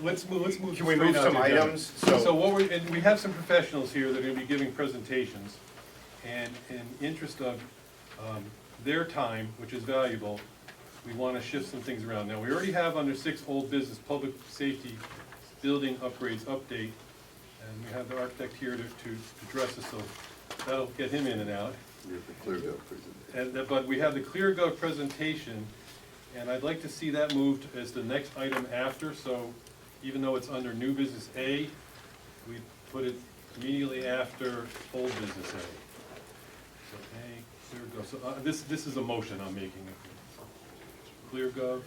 let's move. Can we straight move on some the agenda. items? So and we have some professionals here that are gonna be giving presentations, and in interest of their time, which is valuable, we wanna shift some things around. Now, we already have under 6 old business, public safety, building upgrades update, and we have the architect here to address this, so that'll get him in and out. We have the ClearGov presentation. And, but we have the ClearGov presentation, and I'd like to see that moved as the next item after, so even though it's under new business A, we put it immediately after old business A. So A, ClearGov, so this is a motion I'm making. ClearGov,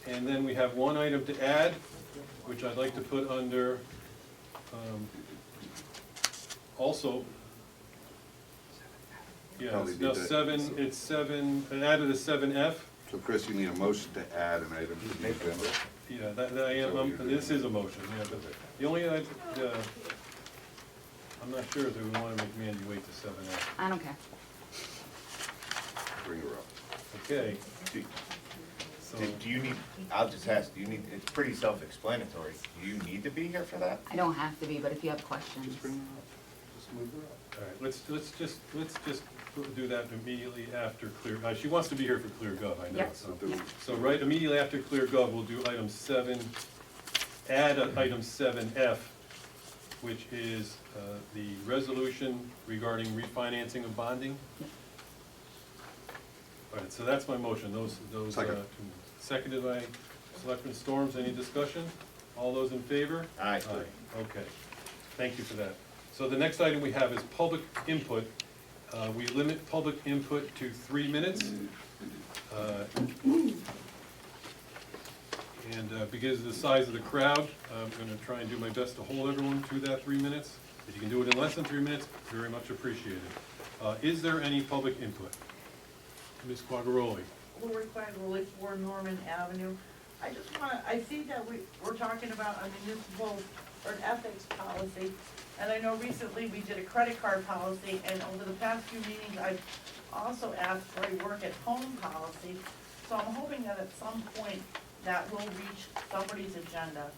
and then we have one item to add, which I'd like to put under, also, yeah, it's now 7, it's 7, and added a 7F. So Chris, you need a motion to add an item to the agenda. Yeah, that I am, this is a motion, yeah, but the only, I'm not sure that we wanna make Mandy wait to 7F. I don't care. Bring her up. Okay, Do so, do you need, I'll just ask, do you need, it's pretty self-explanatory. Do you need to be here for that? I don't have to be, but if you have questions. Just bring her up. Just move her up. all right, let's just do that immediately after Clear, she wants to be here for ClearGov, I know, Yep. so. Yep. So right immediately after ClearGov, we'll do item 7, add item 7F, which is the resolution regarding refinancing of bonding. All right, so that's my motion, those, Second. seconded by Selectman Storms, any discussion? All those in favor? Aye. Okay, thank you for that. So the next item we have is public input. We limit public input to 3 minutes. And because of the size of the crowd, I'm gonna try and do my best to hold everyone to that 3 minutes. If you can do it in less than 3 minutes, very much appreciated. Is there any public input? Ms. Quagliaroli? Ulrich Quagliaroli, 4 Norman Avenue. I just wanna, I see that we're talking about a municipal or an ethics policy, and I know recently we did a credit card policy, and over the past few meetings, I've also asked for a work-at-home policy. So I'm hoping that at some point that will reach somebody's agenda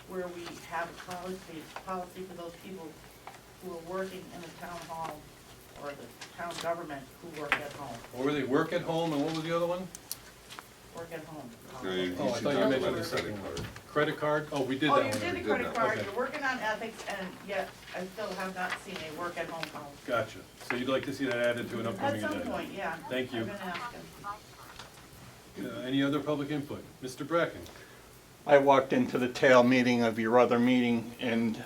where we have a policy for those people who are working in the town hall or the town government who work at home, Or they work at home, and what was the other one? work at home. No, you Oh, I should thought you talk mentioned about the the second credit one. card. Credit card? Oh, we did Oh, that you one. did the did credit that, card, okay. you're working on ethics, and yet I still have not seen a work at home policy. Gotcha. So you'd like to see that added to an upcoming At agenda? some point, yeah. Thank you. I've been asking. Any other public input? Mr. Bracken? I walked into the tail meeting of your other meeting, and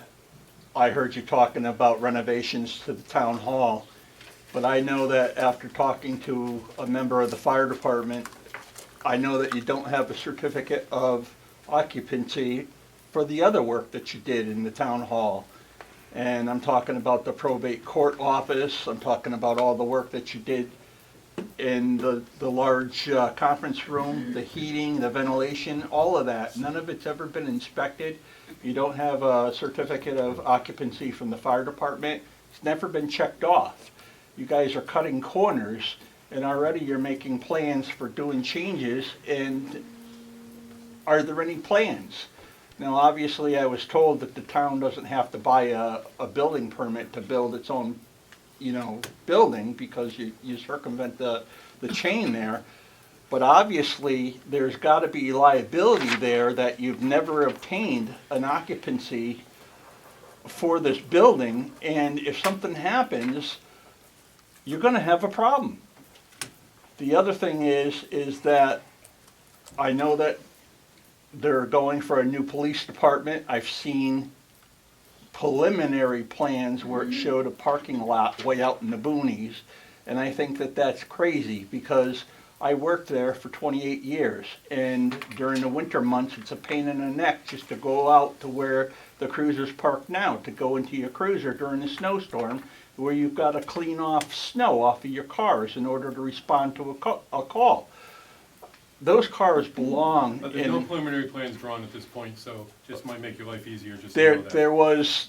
I heard you talking about renovations to the town hall. But I know that after talking to a member of the fire department, I know that you don't have a certificate of occupancy for the other work that you did in the town hall. And I'm talking about the probate court office, I'm talking about all the work that you did in the large conference room, the heating, the ventilation, all of that. None of it's ever been inspected. You don't have a certificate of occupancy from the fire department. It's never been checked off. You guys are cutting corners, and already you're making plans for doing changes, and are there any plans? Now, obviously, I was told that the town doesn't have to buy a building permit to build its own, building, because you circumvent the chain there. But obviously, there's gotta be liability there that you've never obtained an occupancy for this building, and if something happens, you're gonna have a problem. The other thing is that I know that they're going for a new police department. I've seen preliminary plans where it showed a parking lot way out in the boonies, and I think that that's crazy, because I worked there for 28 years, and during the winter months, it's a pain in the neck just to go out to where the cruisers park now, to go into your cruiser during a snowstorm, where you've got to clean off snow off of your cars in order to respond to a call. Those cars belong But there's no in, preliminary plans drawn at this point, so just might make your life easier just to know that. there was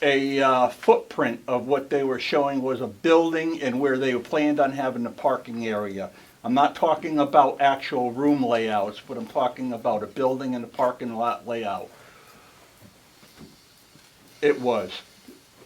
a footprint of what they were showing was a building and where they planned on having the parking area. I'm not talking about actual room layouts, but I'm talking about a building and a parking lot layout. It was,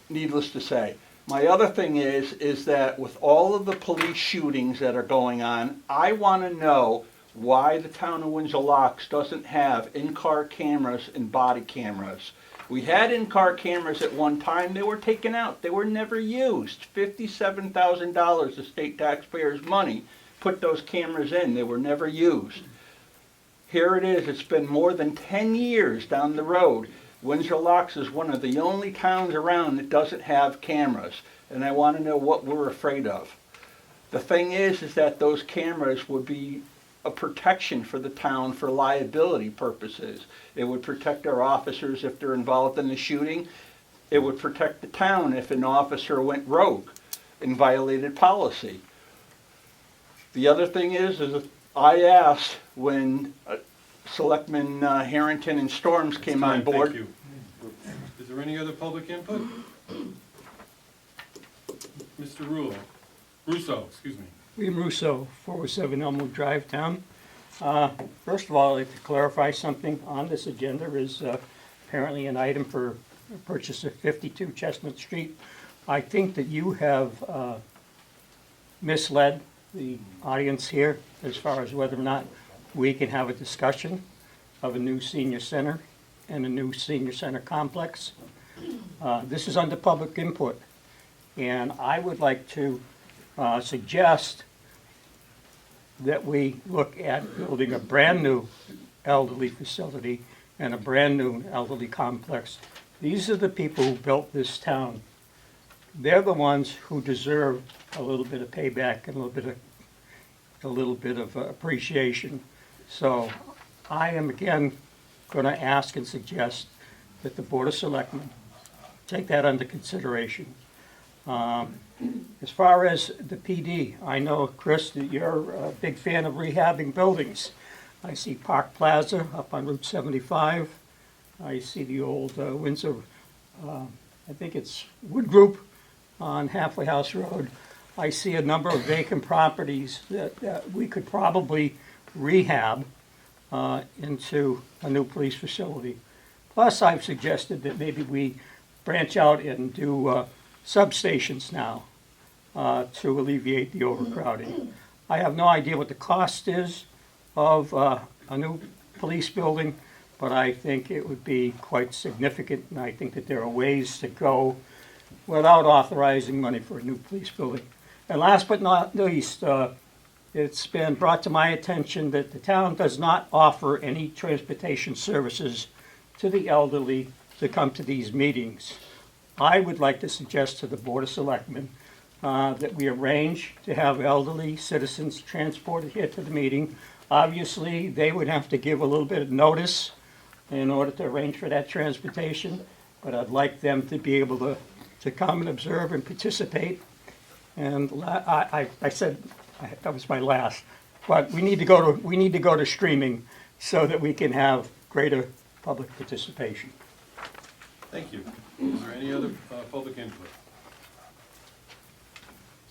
needless to say. My other thing is that with all of the police shootings that are going on, I want to know why the town of Windsor Locks doesn't have in-car cameras and body cameras. We had in-car cameras at one time, they were taken out, they were never used. $57,000 of state taxpayers' money put those cameras in, they were never used. Here it is, it's been more than 10 years down the road. Windsor Locks is one of the only towns around that doesn't have cameras, and I want to know what we're afraid of. The thing is that those cameras would be a protection for the town for liability purposes. It would protect our officers if they're involved in the shooting. It would protect the town if an officer went rogue and violated policy. The other thing is I asked when Selectman Harrington and Storms came on board. Thank you. Is there any other public input? Mr. Russo, excuse me. William Russo, 407 Elmwood Drive, Town. First of all, I'd like to clarify something on this agenda is apparently an item for purchase of 52 Chestnut Street. I think that you have misled the audience here as far as whether or not we can have a discussion of a new senior center and a new senior center complex. This is under public input, and I would like to suggest that we look at building a brand-new elderly facility and a brand-new elderly complex. These are the people who built this town. They're the ones who deserve a little bit of payback and a little bit of appreciation. So I am again going to ask and suggest that the Board of Selectmen take that under consideration. As far as the PD, I know, Chris, that you're a big fan of rehabbing buildings. I see Park Plaza up on Route 75. I see the old Windsor, I think it's Wood Group on Halfway House Road. I see a number of vacant properties that we could probably rehab into a new police facility. Plus, I've suggested that maybe we branch out and do substations now to alleviate the overcrowding. I have no idea what the cost is of a new police building, but I think it would be quite significant, and I think that there are ways to go without authorizing money for a new police building. And last but not least, it's been brought to my attention that the town does not offer any transportation services to the elderly to come to these meetings. I would like to suggest to the Board of Selectmen that we arrange to have elderly citizens transported here to the meeting. Obviously, they would have to give a little bit of notice in order to arrange for that transportation, but I'd like them to be able to come and observe and participate. And I said that was my last, but we need to go to streaming so that we can have greater public participation. Thank you. Is there any other public input?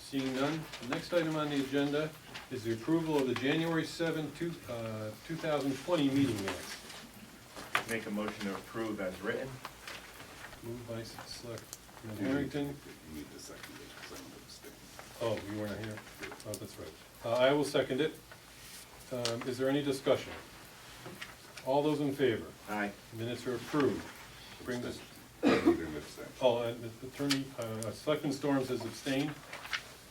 Seeing none, the next item on the agenda is the approval of the January 7, 2020 meeting minutes. Make a motion to approve as written. Moved by Selectman Harrington. You need to second it, because I'm abstaining. Oh, you weren't here? Oh, that's right. I will second it. Is there any discussion? All those in favor? Aye. Minutes are approved. Brings us, You didn't abstain. oh, and the attorney, Selectman Storms has abstained.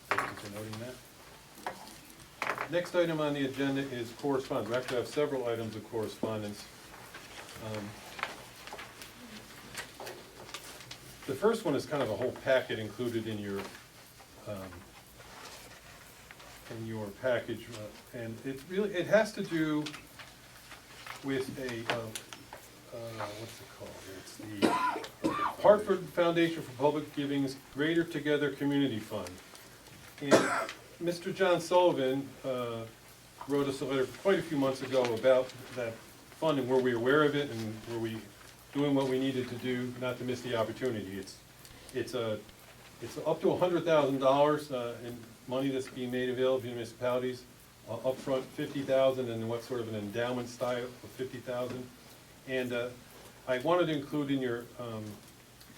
Thank you for noting that. Next item on the agenda is correspondence. We actually have several items of correspondence. The first one is kind of a whole packet included in your package, and it has to do with a what's it called? It's the Hartford Foundation for Public Giving's Greater Together Community Fund. And Mr. John Sullivan wrote us a letter quite a few months ago about that fund, and were we aware of it, and were we doing what we needed to do not to miss the opportunity. It's up to $100,000 in money that's being made available to municipalities upfront 50,000 and what sort of an endowment style of 50,000. And I wanted to include in your,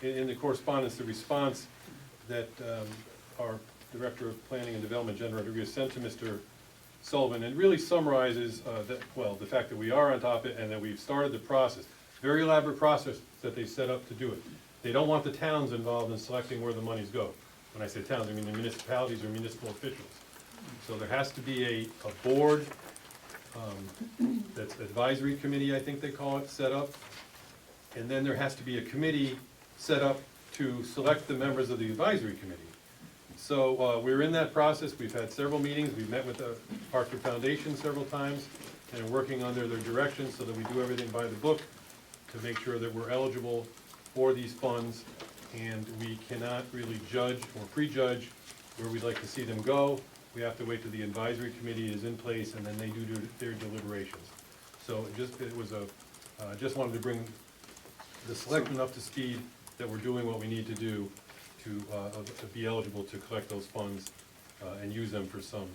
in the correspondence, the response that our Director of Planning and Development, Jen Rodriguez, sent to Mr. Sullivan, and really summarizes that, well, the fact that we are on top of it and that we've started the process. Very elaborate process that they set up to do it. They don't want the towns involved in selecting where the monies go. When I say towns, I mean the municipalities or municipal officials. So there has to be a board, that's advisory committee, I think they call it, set up. And then there has to be a committee set up to select the members of the advisory committee. So we're in that process. We've had several meetings. We've met with the Hartford Foundation several times and are working under their direction so that we do everything by the book to make sure that we're eligible for these funds. And we cannot really judge or prejudge where we'd like to see them go. We have to wait till the advisory committee is in place and then they do their deliberations. So just wanted to bring the selectmen up to speed that we're doing what we need to do to be eligible to collect those funds and use them for some,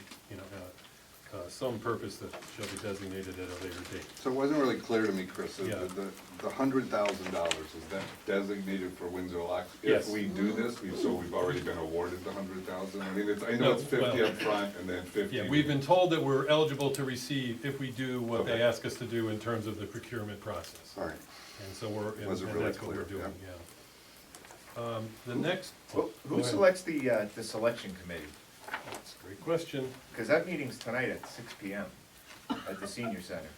some purpose that shall be designated at a later date. So it wasn't really clear to me, Chris, Yeah. the $100,000, is that designated for Windsor Locks? Yes. If we do this, we've already been awarded the $100,000? I mean, I No, know it's 50 well- up front and then 50. Yeah, we've been told that we're eligible to receive if we do what they Okay. ask us to do in terms of the procurement process. All right. And so and Wasn't really that's what we're clear, doing, yeah. The next. Who Go ahead. selects the selection committee? That's a great question. Because that meeting's tonight at 6 PM at the senior center.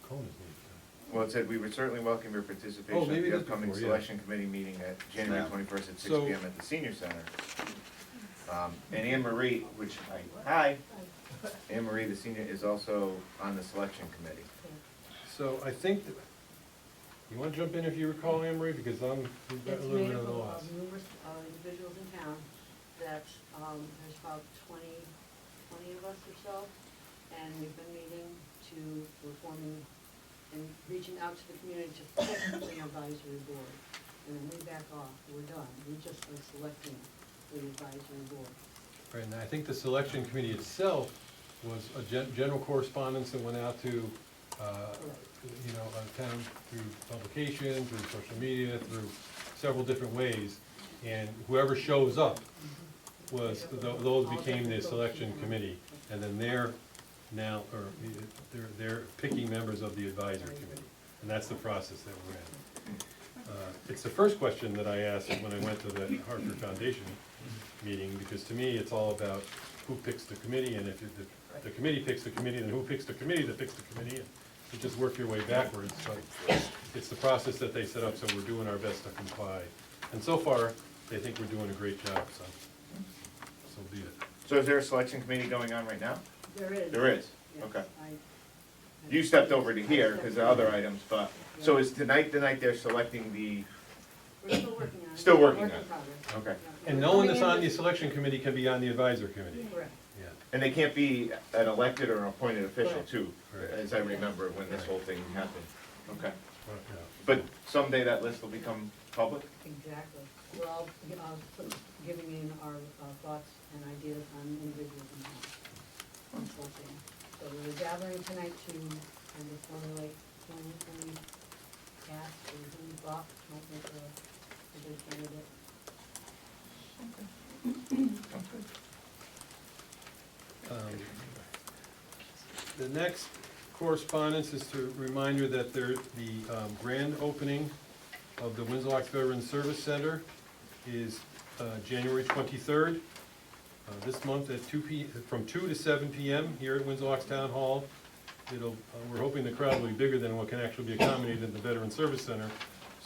Cohen's name. Well, it said, we would certainly welcome your Oh, participation maybe at it the is upcoming before, yeah. selection committee meeting at January 21st at 6 So- PM at the senior center. And Anne Marie, hi, Anne Marie, the senior, is also on the selection committee. So I think, you want to jump in if you recall, Anne Marie, because we've got a It's little made bit up of a loss. of numerous individuals in town that, there's about 20 of us or so, and we've been meeting we're forming and reaching out to the community to pick an advisory board. And then we back off, we're done, we just are selecting the advisory board. Right, and I think the selection committee itself was a general correspondence that went out to, town through publication, through social media, through several different ways. And whoever shows up those became the selection committee. And then they're picking members of the advisory committee. And that's the process that we're in. It's the first question that I asked when I went to the Hartford Foundation meeting, because to me, it's all about who picks the committee, and if the committee picks the committee, then who picks the committee that picks the committee, and you just work your way backwards. But it's the process that they set up, so we're doing our best to comply. And so far, they think we're doing a great job, so be it. So is there a selection committee going on right now? There is. There is, Yes, okay. I- You stepped over to here because of other items, but, so is tonight the night they're selecting the, We're still working on it. Still working Work on in it. progress. okay. Yeah. And no one that's on the selection committee can be on the advisory committee. Correct. Yeah. And they can't be an elected or an appointed official Correct. too, Correct. as I remember when this whole thing happened. Okay. Well, yeah. But someday that list will become public? Exactly. We're all giving in our thoughts and ideas on individuals in town. Consulting. So we're gathering tonight to kind of formulate who we asked or who we thought might make a good candidate. The next correspondence is to remind you that the grand opening of the Windsor Locks Veterans Service Center is January 23rd, this month at from 2 to 7 p.m. here at Windsor Locks Town Hall. We're hoping the crowd will be bigger than what can actually be accommodated in the Veterans Service Center.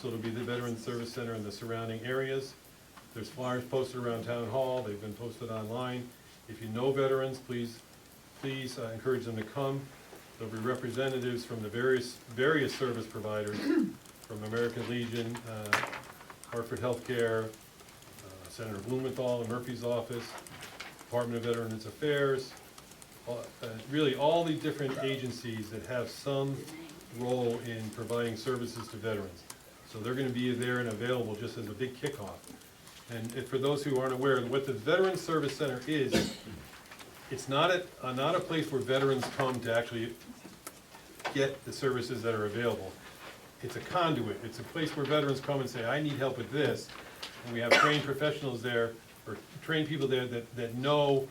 So it'll be the Veterans Service Center and the surrounding areas. There's flyers posted around Town Hall. They've been posted online. If you know veterans, please encourage them to come. There'll be representatives from the various service providers, from American Legion, Hartford Healthcare, Senator Blumenthal in Murphy's office, Department of Veterans Affairs, really all the different agencies that have some role in providing services to veterans. So they're going to be there and available just as a big kickoff. And for those who aren't aware, what the Veterans Service Center is it's not a place where veterans come to actually get the services that are available. It's a conduit, it's a place where veterans come and say, I need help with this, and we have trained professionals there, or trained people there that know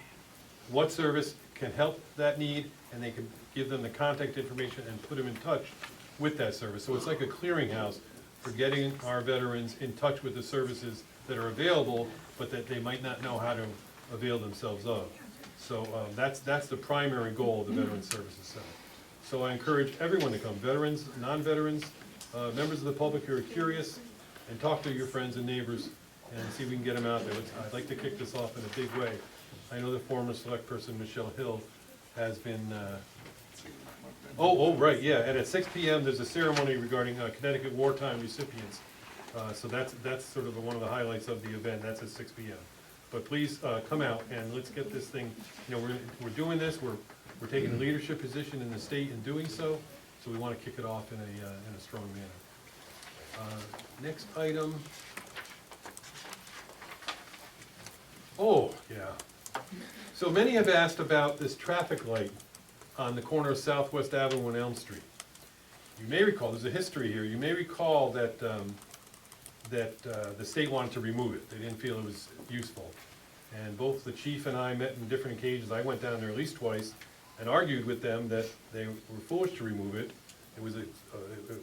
what service can help that need, and they can give them the contact information and put them in touch with that service. So it's like a clearinghouse for getting our veterans in touch with the services that are available, but that they might not know how to avail themselves of. So that's the primary goal of the Veterans Services Center. So I encourage everyone to come, veterans, non-veterans, members of the public who are curious, and talk to your friends and neighbors and see if we can get them out there. I'd like to kick this off in a big way. I know the former select person, Michelle Hill, has been, right, yeah, and at 6 p.m. there's a ceremony regarding Connecticut wartime recipients. So that's sort of one of the highlights of the event, that's at 6 p.m. But please come out and let's get this thing, we're doing this, we're taking a leadership position in the state in doing so, so we want to kick it off in a strong manner. Next item. Oh, yeah. So many have asked about this traffic light on the corner of Southwest Avenue and Elm Street. You may recall, there's a history here, you may recall that the state wanted to remove it. They didn't feel it was useful. And both the chief and I met in different occasions. I went down there at least twice and argued with them that they were foolish to remove it. It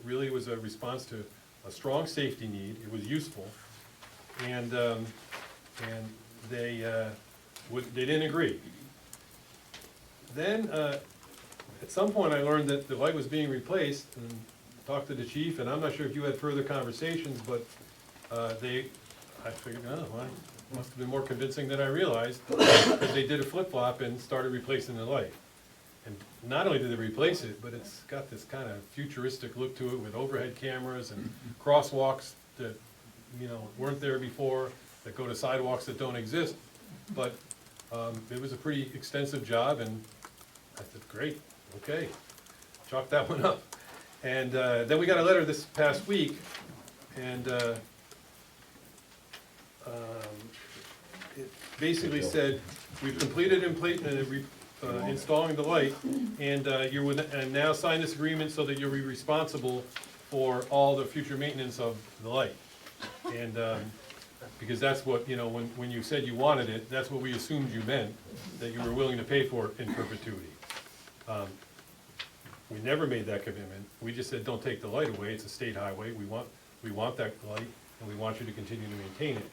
really was a response to a strong safety need. It was useful. And they didn't agree. Then, at some point, I learned that the light was being replaced, and talked to the chief, and I'm not sure if you had further conversations, but I figured, oh, well, it must have been more convincing than I realized, because they did a flip-flop and started replacing the light. And not only did they replace it, but it's got this kind of futuristic look to it with overhead cameras and crosswalks that, weren't there before, that go to sidewalks that don't exist. But it was a pretty extensive job, and I said, great, okay, chalk that one up. And then we got a letter this past week, and it basically said, we've completed installing the light, and you would now sign this agreement so that you'll be responsible for all the future maintenance of the light. And because that's what, when you said you wanted it, that's what we assumed you meant, that you were willing to pay for it in perpetuity. We never made that commitment. We just said, don't take the light away, it's a state highway, we want that light, and we want you to continue to maintain it.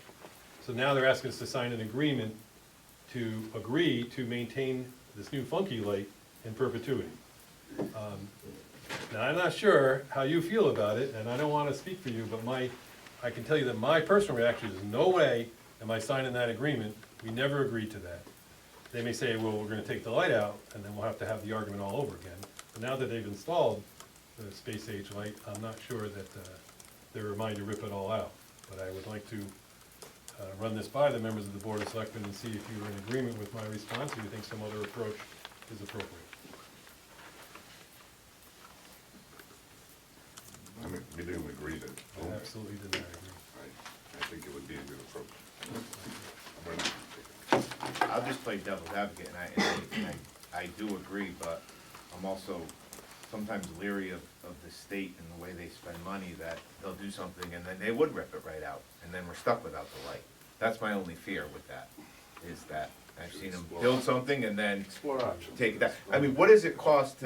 So now they're asking us to sign an agreement to agree to maintain this new funky light in perpetuity. Now, I'm not sure how you feel about it, and I don't want to speak for you, but I can tell you that my personal reaction is, no way am I signing that agreement. We never agreed to that. They may say, well, we're going to take the light out, and then we'll have to have the argument all over again. But now that they've installed the space age light, I'm not sure that they're mind to rip it all out. But I would like to run this by the members of the Board of Selectmen and see if you're in agreement with my response, or you think some other approach is appropriate. I mean, we didn't agree to. I absolutely did not agree. I think it would be a good approach. I'll just play devil's advocate, and I do agree, but I'm also sometimes leery of the state and the way they spend money, that they'll do something and then they would rip it right out, and then we're stuck without the light. That's my only fear with that, is that I've seen them build something and then Explore options. take that. I mean, what does it cost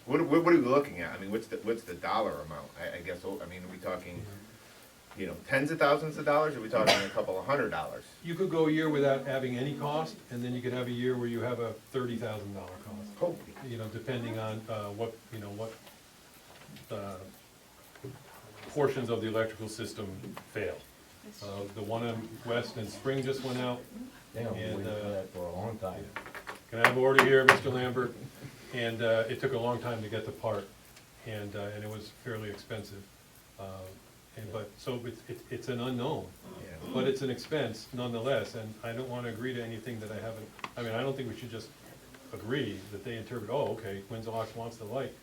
what are we looking at? I mean, what's the dollar amount? I guess, I mean, are we talking, tens of thousands of dollars, or are we talking a couple of $100? You could go a year without having any cost, and then you could have a year where you have a $30,000 cost. Holy. Depending on what portions of the electrical system fail. The one in West and Spring just went out. Yeah, we And, waited for that for a long time. Can I have order here, Mr. Lambert? And it took a long time to get the part, and it was fairly expensive. So it's an unknown, Yeah. but it's an expense nonetheless, and I don't want to agree to anything that I haven't, I don't think we should just agree that they interpret, oh, okay, Windsor wants the light,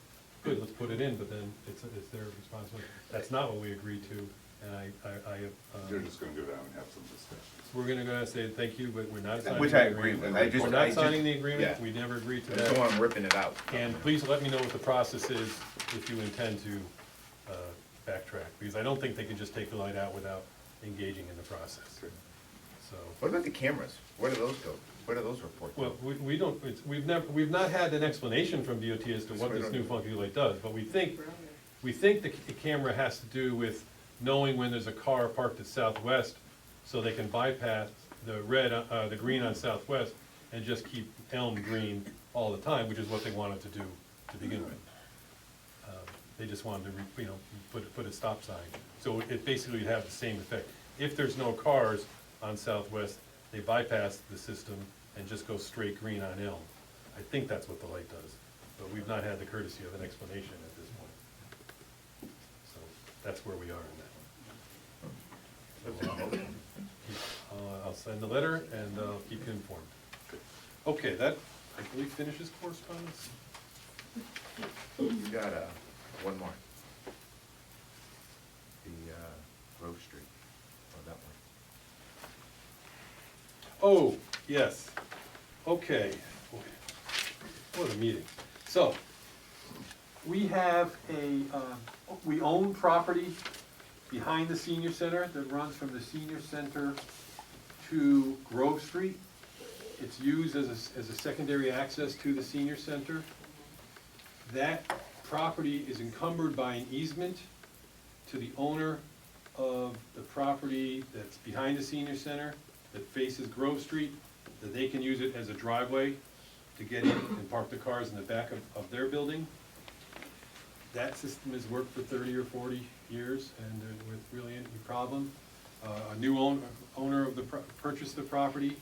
good, let's put it in, but then it's their responsibility. That's not what we agreed to And You're just gonna go down and have some discussion. we're gonna go and say thank you, but we're not signing Which the I agreement. agree with. I just- We're I not just- signing the agreement, yeah. we never agreed to I just don't that. want them ripping it out. And please let me know what the process is if you intend to backtrack, because I don't think they can just take the light out without engaging in the process. Okay. So, What about the cameras? Where do those go? Where do those report to? well, we don't, we've not had an explanation from DOT as to what this new funky light does, but we think the camera has to do with knowing when there's a car parked at Southwest, so they can bypass the the green on Southwest and just keep Elm green all the time, which is what they wanted to do to begin with. They just wanted to, put a stop sign. So it basically would have the same effect. If there's no cars on Southwest, they bypass the system and just go straight green on Elm. I think that's what the light does, but we've not had the courtesy of an explanation at this point. So that's where we are in that. I'll send the letter and I'll keep you informed. Okay, that, I believe, finishes correspondence. You got, one more. The, Grove Street, oh, that one. Oh, yes. Okay. What a meeting. So, we have we own property behind the senior center that runs from the senior center to Grove Street. It's used as a secondary access to the senior center. That property is encumbered by an easement to the owner of the property that's behind the senior center, that faces Grove Street, that they can use it as a driveway to get in and park the cars in the back of their building. That system has worked for 30 or 40 years and with really any problem. A new owner of purchased the property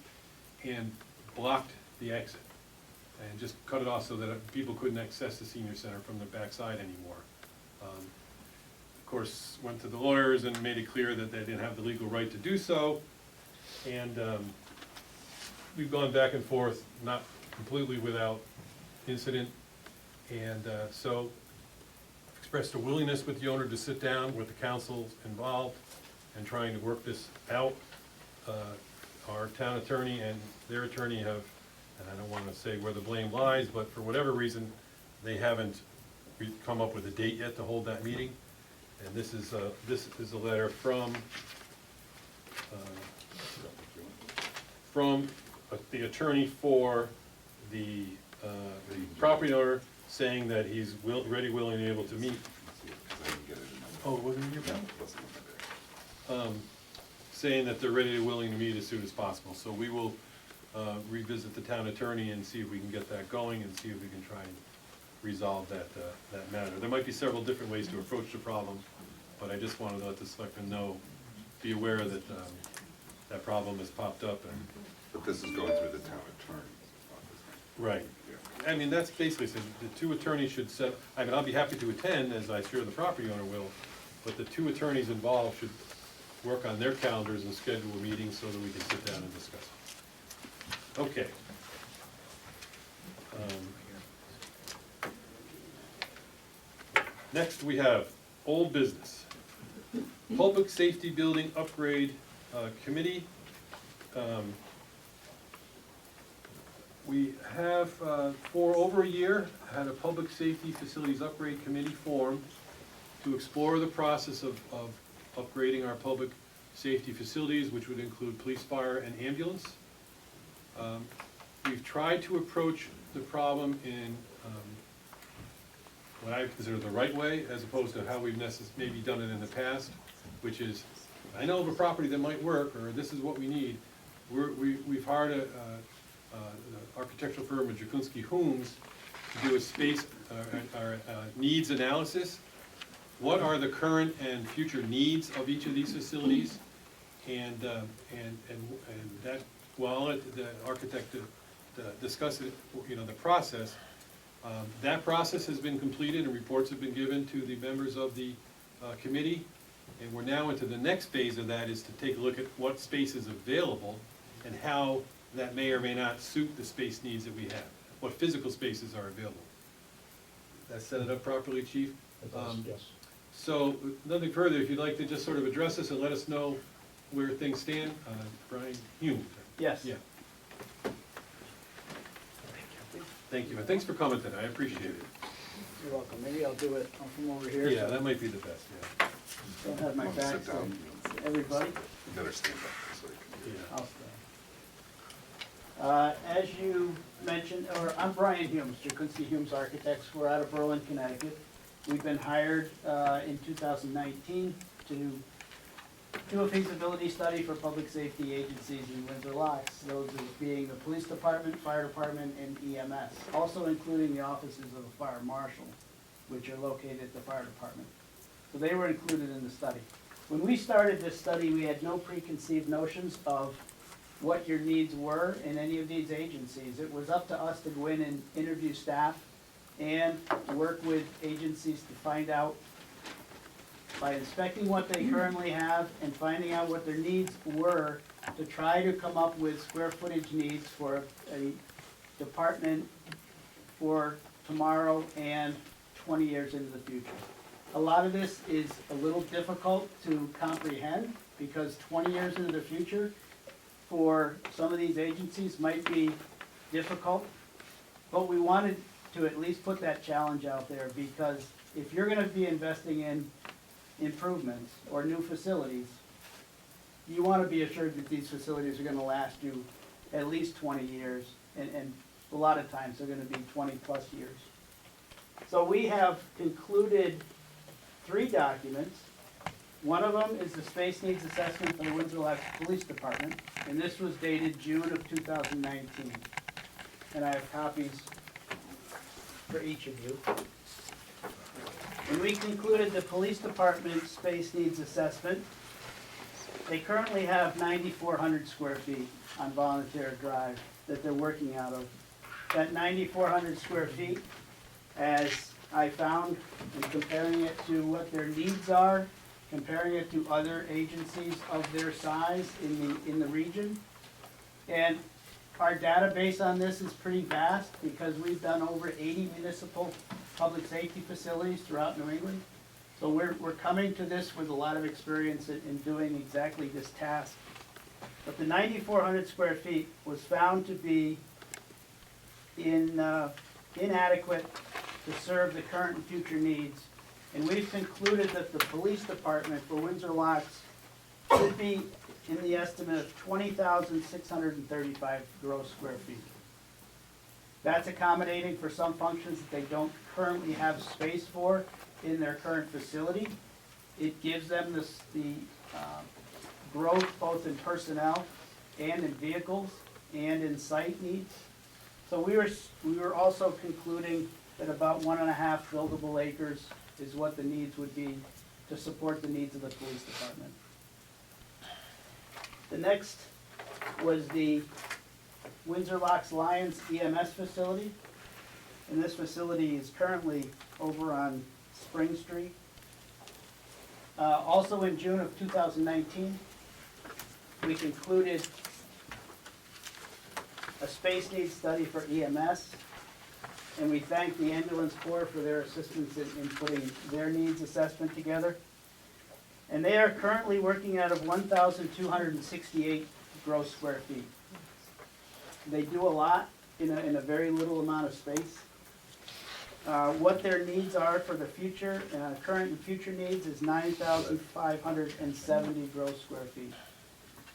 and blocked the exit and just cut it off so that people couldn't access the senior center from the backside anymore. Of course, went to the lawyers and made it clear that they didn't have the legal right to do so. And we've gone back and forth, not completely without incident. And so expressed a willingness with the owner to sit down with the council involved and trying to work this out. Our town attorney and their attorney have, and I don't want to say where the blame lies, but for whatever reason, they haven't come up with a date yet to hold that meeting. And this is a letter from the attorney for the property owner, saying that he's ready, willing, and able to meet. Oh, it wasn't in your packet? Saying that they're ready and willing to meet as soon as possible. So we will revisit the town attorney and see if we can get that going and see if we can try and resolve that matter. There might be several different ways to approach the problem, but I just wanted to let the selectmen know, be aware that that problem has popped up. But this is going through the town attorney's office. Right. Yeah. I mean, that's basically, so the two attorneys should set, I mean, I'll be happy to attend, as I'm sure the property owner will, but the two attorneys involved should work on their calendars and schedule a meeting so that we can sit down and discuss it. Okay. Next, we have old business. Public Safety Building Upgrade Committee. We have, for over a year, had a Public Safety Facilities Upgrade Committee formed to explore the process of upgrading our public safety facilities, which would include police, fire, and ambulance. We've tried to approach the problem in what I consider the right way, as opposed to how we've maybe done it in the past, which is, I know of a property that might work, or this is what we need. We've hired an architectural firm of Jakunski Hooms to do a space, needs analysis. What are the current and future needs of each of these facilities? And that, well, I'll let the architect discuss it, the process. That process has been completed and reports have been given to the members of the committee. And we're now into the next phase of that, is to take a look at what space is available and how that may or may not suit the space needs that we have, what physical spaces are available. That set it up properly, Chief? It does, yes. So, nothing further, if you'd like to just sort of address us and let us know where things stand, Brian Hume. Yes. Yeah. Thank you, and thanks for commenting, I appreciate it. You're welcome. Maybe I'll do it from over here. Yeah, so that might be the best, yeah. Don't have my Want to back, sit so down? everybody, You better stand up so you can. Yeah. I'll stay. As you mentioned, or I'm Brian Humes, Jakunski Humes Architects. We're out of Berlin, Connecticut. We've been hired in 2019 to do a feasibility study for public safety agencies in Windsor Locks, those being the police department, fire department, and EMS, also including the offices of the fire marshal, which are located at the fire department. So they were included in the study. When we started this study, we had no preconceived notions of what your needs were in any of these agencies. It was up to us to go in and interview staff and work with agencies to find out, by inspecting what they currently have and finding out what their needs were, to try to come up with square footage needs for a department for tomorrow and 20 years into the future. A lot of this is a little difficult to comprehend because 20 years into the future for some of these agencies might be difficult, but we wanted to at least put that challenge out there, because if you're gonna be investing in improvements or new facilities, you wanna be assured that these facilities are gonna last you at least 20 years, and a lot of times they're gonna be 20-plus years. So we have concluded 3 documents. One of them is the space needs assessment for the Windsor Locks Police Department, and this was dated June of 2019. And I have copies for each of you. When we concluded the police department space needs assessment, they currently have 9,400 square feet on Volunteer Drive that they're working out of. That 9,400 square feet, as I found in comparing it to what their needs are, comparing it to other agencies of their size in the region. And our database on this is pretty vast because we've done over 80 municipal public safety facilities throughout New England. So we're coming to this with a lot of experience in doing exactly this task. But the 9,400 square feet was found to be inadequate to serve the current and future needs. And we've concluded that the police department for Windsor Locks should be in the estimate of 20,635 gross square feet. That's accommodating for some functions that they don't currently have space for in their current facility. It gives them the growth both in personnel and in vehicles and in site needs. So we were also concluding that about 1.5 buildable acres is what the needs would be to support the needs of the police department. The next was the Windsor Locks Lions EMS facility. And this facility is currently over on Spring Street. Also in June of 2019, we concluded a space needs study for EMS. And we thank the Ambulance Corps for their assistance in putting their needs assessment together. And they are currently working out of 1,268 gross square feet. They do a lot in a very little amount of space. What their needs are for the future, current and future needs, is 9,570 gross square feet.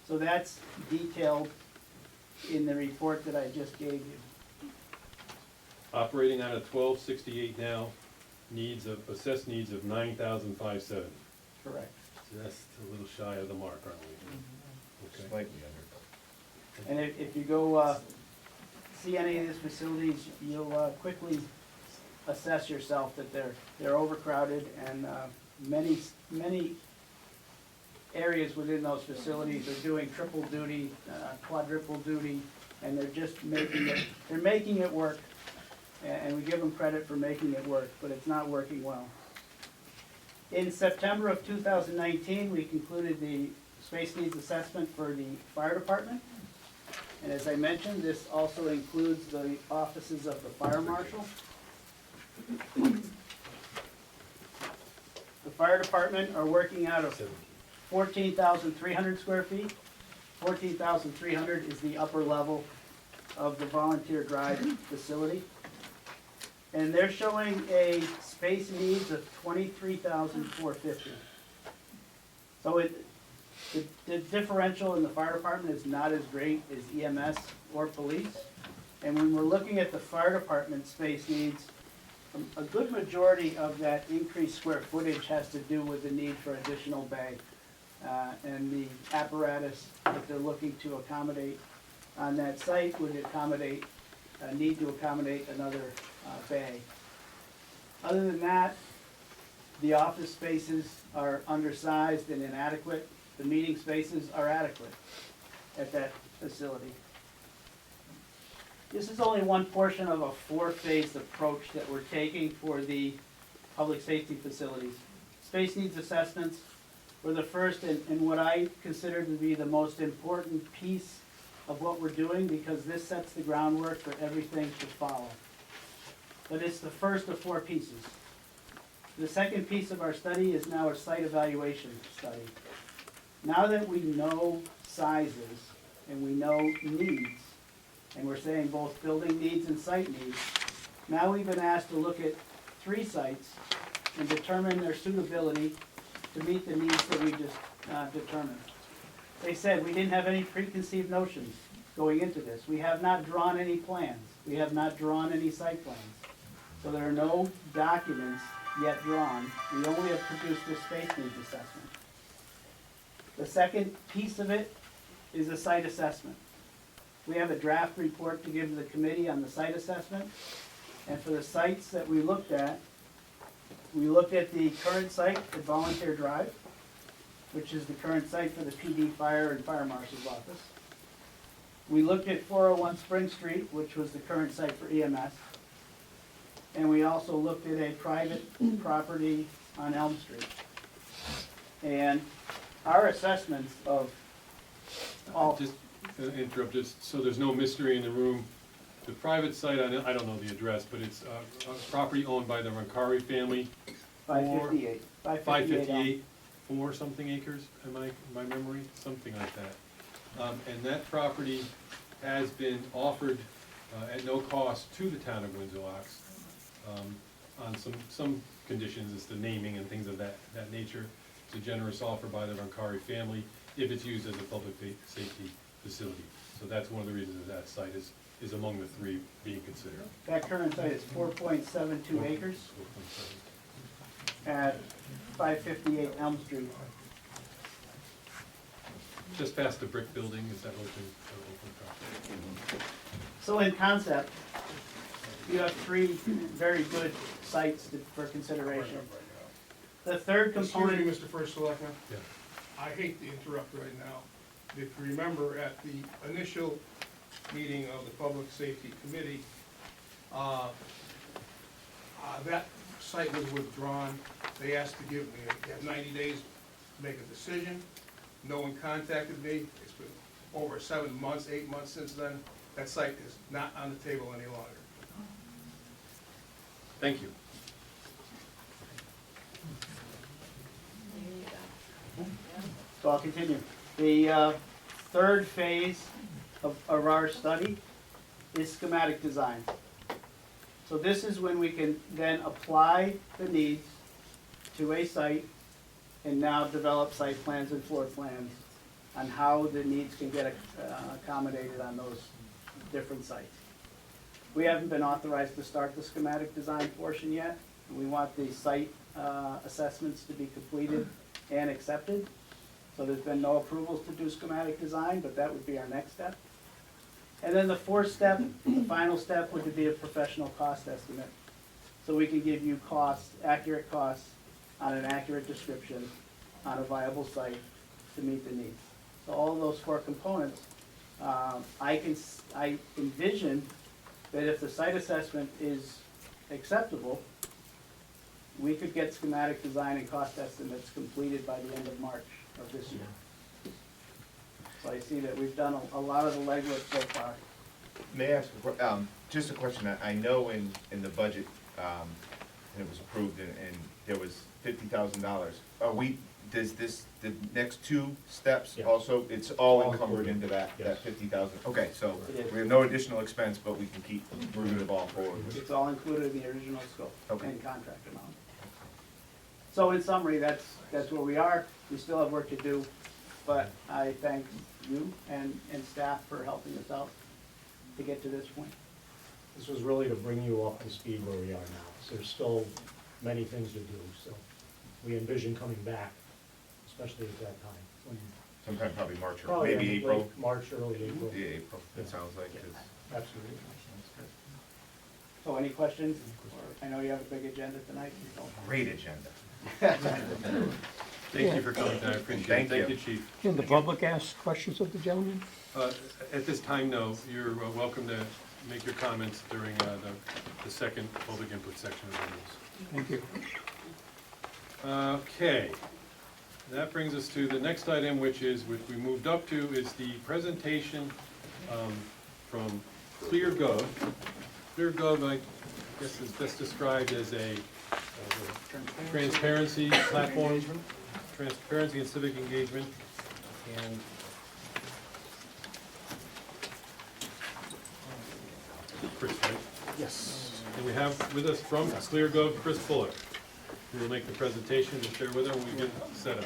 So that's detailed in the report that I just gave you. Operating on a 1268 now, assessed needs of 9,570. Correct. So that's a little shy of the mark, aren't we? Okay. Slightly under. And if you go see any of these facilities, you'll quickly assess yourself that they're overcrowded, and many areas within those facilities are doing triple duty, quadruple duty, and they're just making it work. And we give them credit for making it work, but it's not working well. In September of 2019, we concluded the space needs assessment for the fire department. And as I mentioned, this also includes the offices of the fire marshal. The fire department are working out of 14,300 square feet. 14,300 is the upper level of the volunteer drive facility. And they're showing a space needs of 23,450. So the differential in the fire department is not as great as EMS or police. And when we're looking at the fire department space needs, a good majority of that increased square footage has to do with the need for additional bay. And the apparatus that they're looking to accommodate on that site would accommodate, need to accommodate another bay. Other than that, the office spaces are undersized and inadequate. The meeting spaces are adequate at that facility. This is only one portion of a four-phase approach that we're taking for the public safety facilities. Space needs assessments were the first and what I consider to be the most important piece of what we're doing, because this sets the groundwork for everything to follow. But it's the first of four pieces. The second piece of our study is now a site evaluation study. Now that we know sizes and we know needs, and we're saying both building needs and site needs, now we've been asked to look at 3 sites and determine their suitability to meet the needs that we just determined. They said we didn't have any preconceived notions going into this. We have not drawn any plans. We have not drawn any site plans. So there are no documents yet drawn. We only have produced a space needs assessment. The second piece of it is a site assessment. We have a draft report to give to the committee on the site assessment. And for the sites that we looked at the current site at Volunteer Drive, which is the current site for the PD Fire and Fire Marshal's office. We looked at 401 Spring Street, which was the current site for EMS. And we also looked at a private property on Elm Street. And our assessments of all... Just interrupt, just so there's no mystery in the room. The private site, I don't know the address, but it's a property owned by the Rancari family. 558. 558, 4 something acres, my memory, something like that. And that property has been offered at no cost to the town of Windsor Locks on some conditions, it's the naming and things of that nature. It's a generous offer by the Rancari family if it's used as a public safety facility. So that's one of the reasons that site is among the 3 being considered. That current site is 4.72 acres 4.7. at 558 Elm Street. Just past the brick building, is that open property? So in concept, you have 3 very good sites for consideration. The third component... Excuse me, Mr. First Selectman. Yeah. I hate to interrupt right now. If you remember, at the initial meeting of the Public Safety Committee, that site was withdrawn. They asked to give me, they have 90 days to make a decision. No one contacted me. It's been over 7 months, 8 months since then. That site is not on the table any longer. Thank you. So I'll continue. The third phase of our study is schematic design. So this is when we can then apply the needs to a site and now develop site plans and floor plans on how the needs can get accommodated on those different sites. We haven't been authorized to start the schematic design portion yet. We want the site assessments to be completed and accepted. So there's been no approvals to do schematic design, but that would be our next step. And then the fourth step, the final step, would be a professional cost estimate. So we can give you costs, accurate costs, on an accurate description on a viable site to meet the needs. So all of those 4 components, I envision that if the site assessment is acceptable, we could get schematic design and cost estimates completed by the end of March of this year. So I see that we've done a lot of the legwork so far. May I ask, just a question, I know in the budget, and it was approved, and there was $50,000. Does the next two steps Yeah. also, it's all All encumbered included. into that Yes. 50,000? Okay, so It is. we have no additional expense, but we can keep moving the ball forward. It's all included in the original scope Okay. and contract amount. So in summary, that's where we are. We still have work to do, but I thank you and staff for helping us out to get to this point. This was really to bring you up to speed where we are now. So there's still many things to do, so we envision coming back, especially at that time. when- Sometime probably March or Probably maybe late April. March, early April. Yeah, April, it sounds like, 'cause- Absolutely. So any questions? Or I know you have a big agenda tonight. Great agenda. Thank you for coming tonight, I appreciate it. Thank Thank you. you, Chief. Can the public ask questions of the gentleman? At this time, no, you're welcome to make your comments during the second public input section of the rules. Thank you. Okay, that brings us to the next item, which we moved up to, is the presentation from ClearGov. ClearGov, I guess, is best described as a transparency platform, transparency and civic engagement, and Chris, right? Yes. And we have with us from ClearGov, Chris Bullock, who will make the presentation and share with them when we get set up.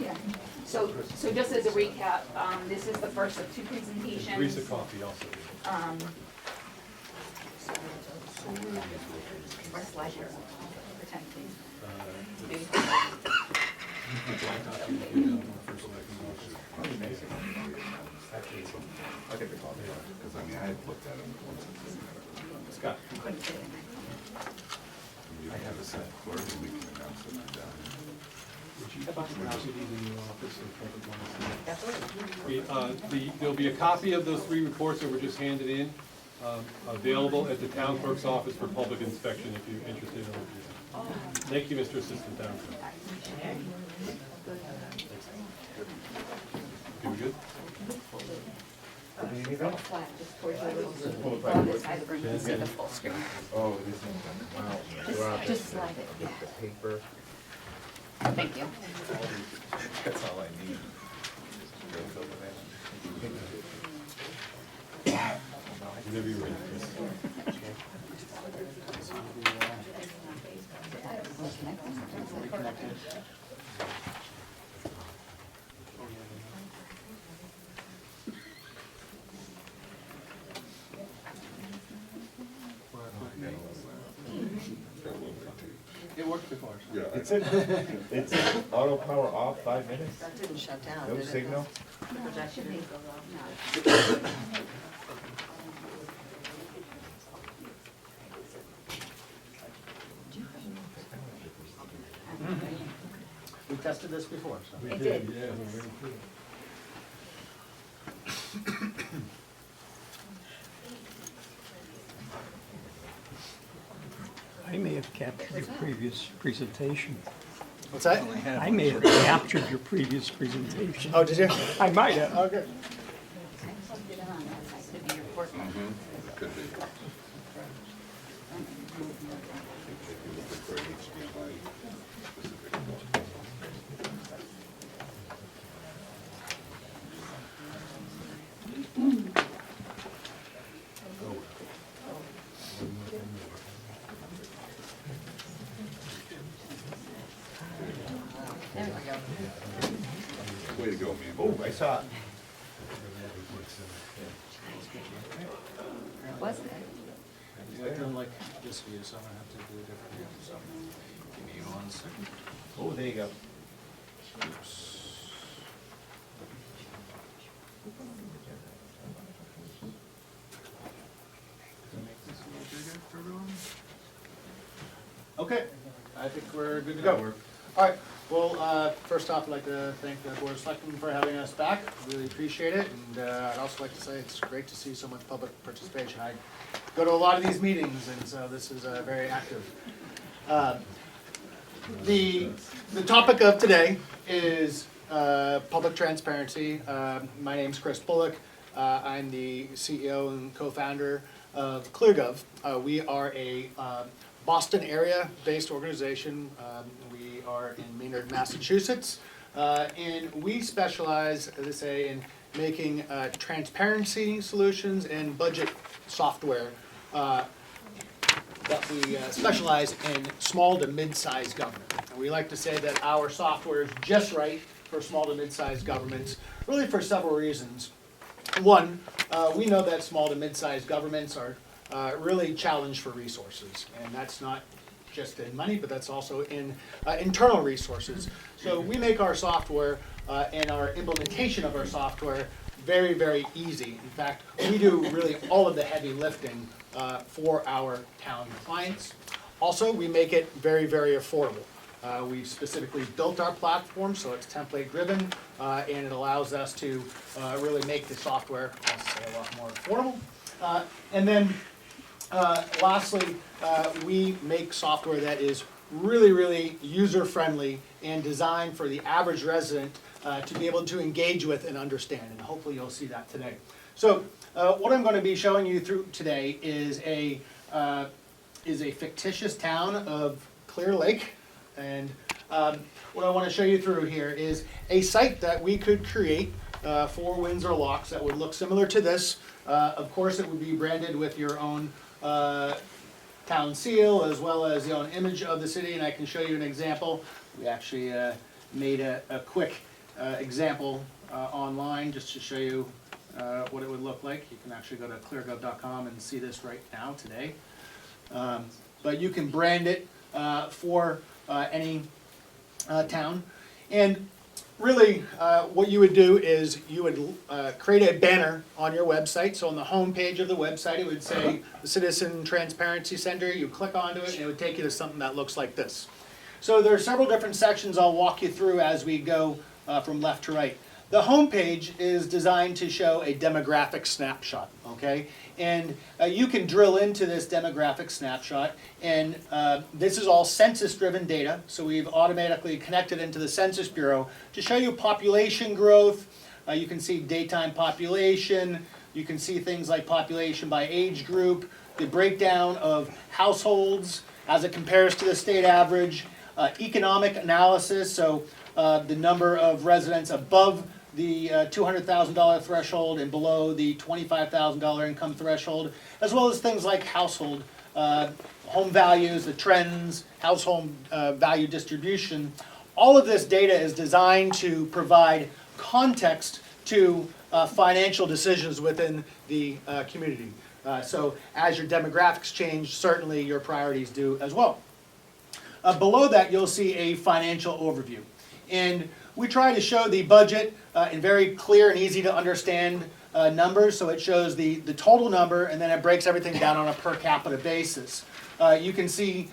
Yeah. So just as a recap, this is the first of two presentations. Grease of coffee also. Our slide here. Pretend, please. I'll get the call. Because I mean, I had looked at them once. Scott. Couldn't fit in there. I have a set clerk and we can announce it and done. There'll be a copy of those three reports that were just handed in, available at the town clerk's office for public inspection if you're interested in looking at it. Thank you, Mr. Assistant Town Clerk. Okay, we good? It's flat, just towards the little, on this side of the room, you can see the full screen. Oh, it isn't, wow. Just slide it, yeah. Paper, Thank you. that's all I need. Goes over there. Whenever you're ready, Chris. It worked before. Yeah. It's in auto power off, 5 minutes, That didn't shut down, no did it? signal. Projection may go off now. We tested this before, so. It did. Yeah, we're ready for it. I may have captured your previous presentation. What's that? I may have captured your previous presentation. Oh, did you? I might have. Okay. Could be your report. It could be. If you look for HDMI specific. There we go. Way to go, man. Oh, I saw it. Wasn't it? I've done like this view, so I'm gonna have to do a different view, so give me 1 second. Oh, there you go. Does it make this a little bigger for everyone? Okay, I think we're good to go. All right, well, first off, I'd like to thank the Board of Selectmen for having us back. Really appreciate it, and I'd also like to say it's great to see so much public participation. I go to a lot of these meetings, and so this is very active. The topic of today is public transparency. My name's Chris Bullock. I'm the CEO and co-founder of ClearGov. We are a Boston area-based organization. We are in Maynard, Massachusetts, and we specialize, as I say, in making transparency solutions and budget software that we specialize in small to mid-sized government. And we like to say that our software is just right for small to mid-sized governments, really for several reasons. One, we know that small to mid-sized governments are really challenged for resources, and that's not just in money, but that's also in internal resources. So we make our software and our implementation of our software very, very easy. In fact, we do really all of the heavy lifting for our town clients. Also, we make it very, very affordable. We specifically built our platform so it's template driven, and it allows us to really make the software, I'll say, a lot more affordable. And then lastly, we make software that is really, really user-friendly and designed for the average resident to be able to engage with and understand, and hopefully you'll see that today. So what I'm going to be showing you through today is a fictitious town of Clear Lake, and what I want to show you through here is a site that we could create for Windsor locks that would look similar to this. Of course, it would be branded with your own town seal as well as the own image of the city, and I can show you an example. We actually made a quick example online just to show you what it would look like. You can actually go to cleargov.com and see this right now today. But you can brand it for any town. And really, what you would do is you would create a banner on your website. So on the home page of the website, it would say the Citizen Transparency Center. You click onto it, and it would take you to something that looks like this. So there are several different sections I'll walk you through as we go from left to right. The home page is designed to show a demographic snapshot, okay? And you can drill into this demographic snapshot, and this is all census-driven data, so we've automatically connected into the Census Bureau to show you population growth. You can see daytime population, you can see things like population by age group, the breakdown of households as it compares to the state average, economic analysis, so the number of residents above the $200,000 threshold and below the $25,000 income threshold, as well as things like household, home values, the trends, household value distribution. All of this data is designed to provide context to financial decisions within the community. So as your demographics change, certainly your priorities do as well. Below that, you'll see a financial overview. And we try to show the budget in very clear and easy to understand numbers. So it shows the total number, and then it breaks everything down on a per capita basis. You can see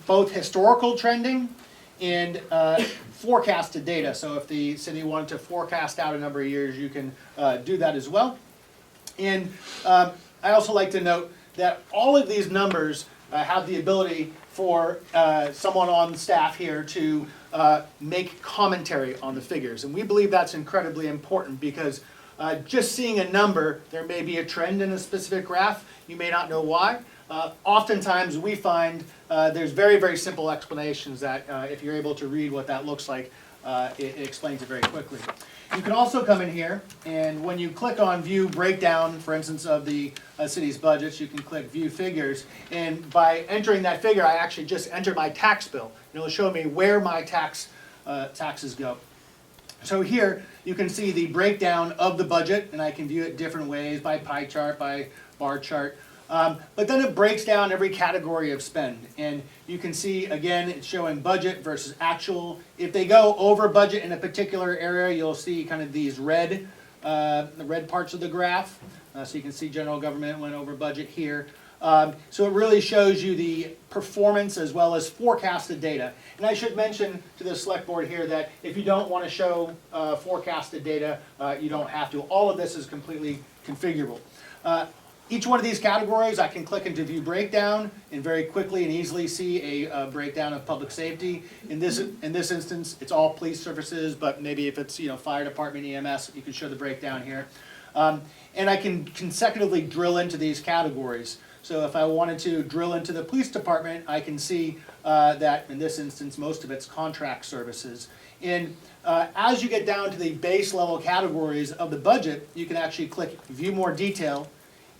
both historical trending and forecasted data. So if the city wanted to forecast out a number of years, you can do that as well. And I also like to note that all of these numbers have the ability for someone on staff here to make commentary on the figures. And we believe that's incredibly important because just seeing a number, there may be a trend in a specific graph. You may not know why. Oftentimes we find there's very, very simple explanations that if you're able to read what that looks like, it explains it very quickly. You can also come in here, and when you click on View Breakdown, for instance, of the city's budgets, you can click View Figures. And by entering that figure, I actually just enter my tax bill. And it'll show me where my taxes go. So here, you can see the breakdown of the budget, and I can view it different ways, by pie chart, by bar chart. But then it breaks down every category of spend. And you can see, again, it's showing budget versus actual. If they go over budget in a particular area, you'll see kind of these the red parts of the graph. So you can see general government went over budget here. So it really shows you the performance as well as forecasted data. And I should mention to the select board here that if you don't want to show forecasted data, you don't have to. All of this is completely configurable. Each one of these categories, I can click into View Breakdown and very quickly and easily see a breakdown of public safety. In this instance, it's all police services, but maybe if it's fire department, EMS, you can show the breakdown here. And I can consecutively drill into these categories. So if I wanted to drill into the police department, I can see that in this instance, most of it's contract services. And as you get down to the base level categories of the budget, you can actually click View More Detail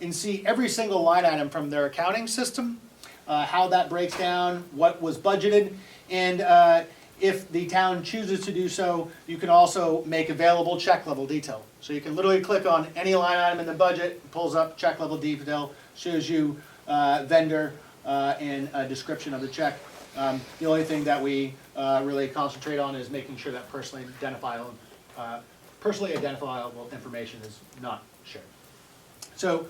and see every single line item from their accounting system, how that breaks down, what was budgeted, and if the town chooses to do so, you can also make available check level detail. So you can literally click on any line item in the budget, it pulls up check level detail, shows you vendor and a description of the check. The only thing that we really concentrate on is making sure that personally identifiable information is not shared. So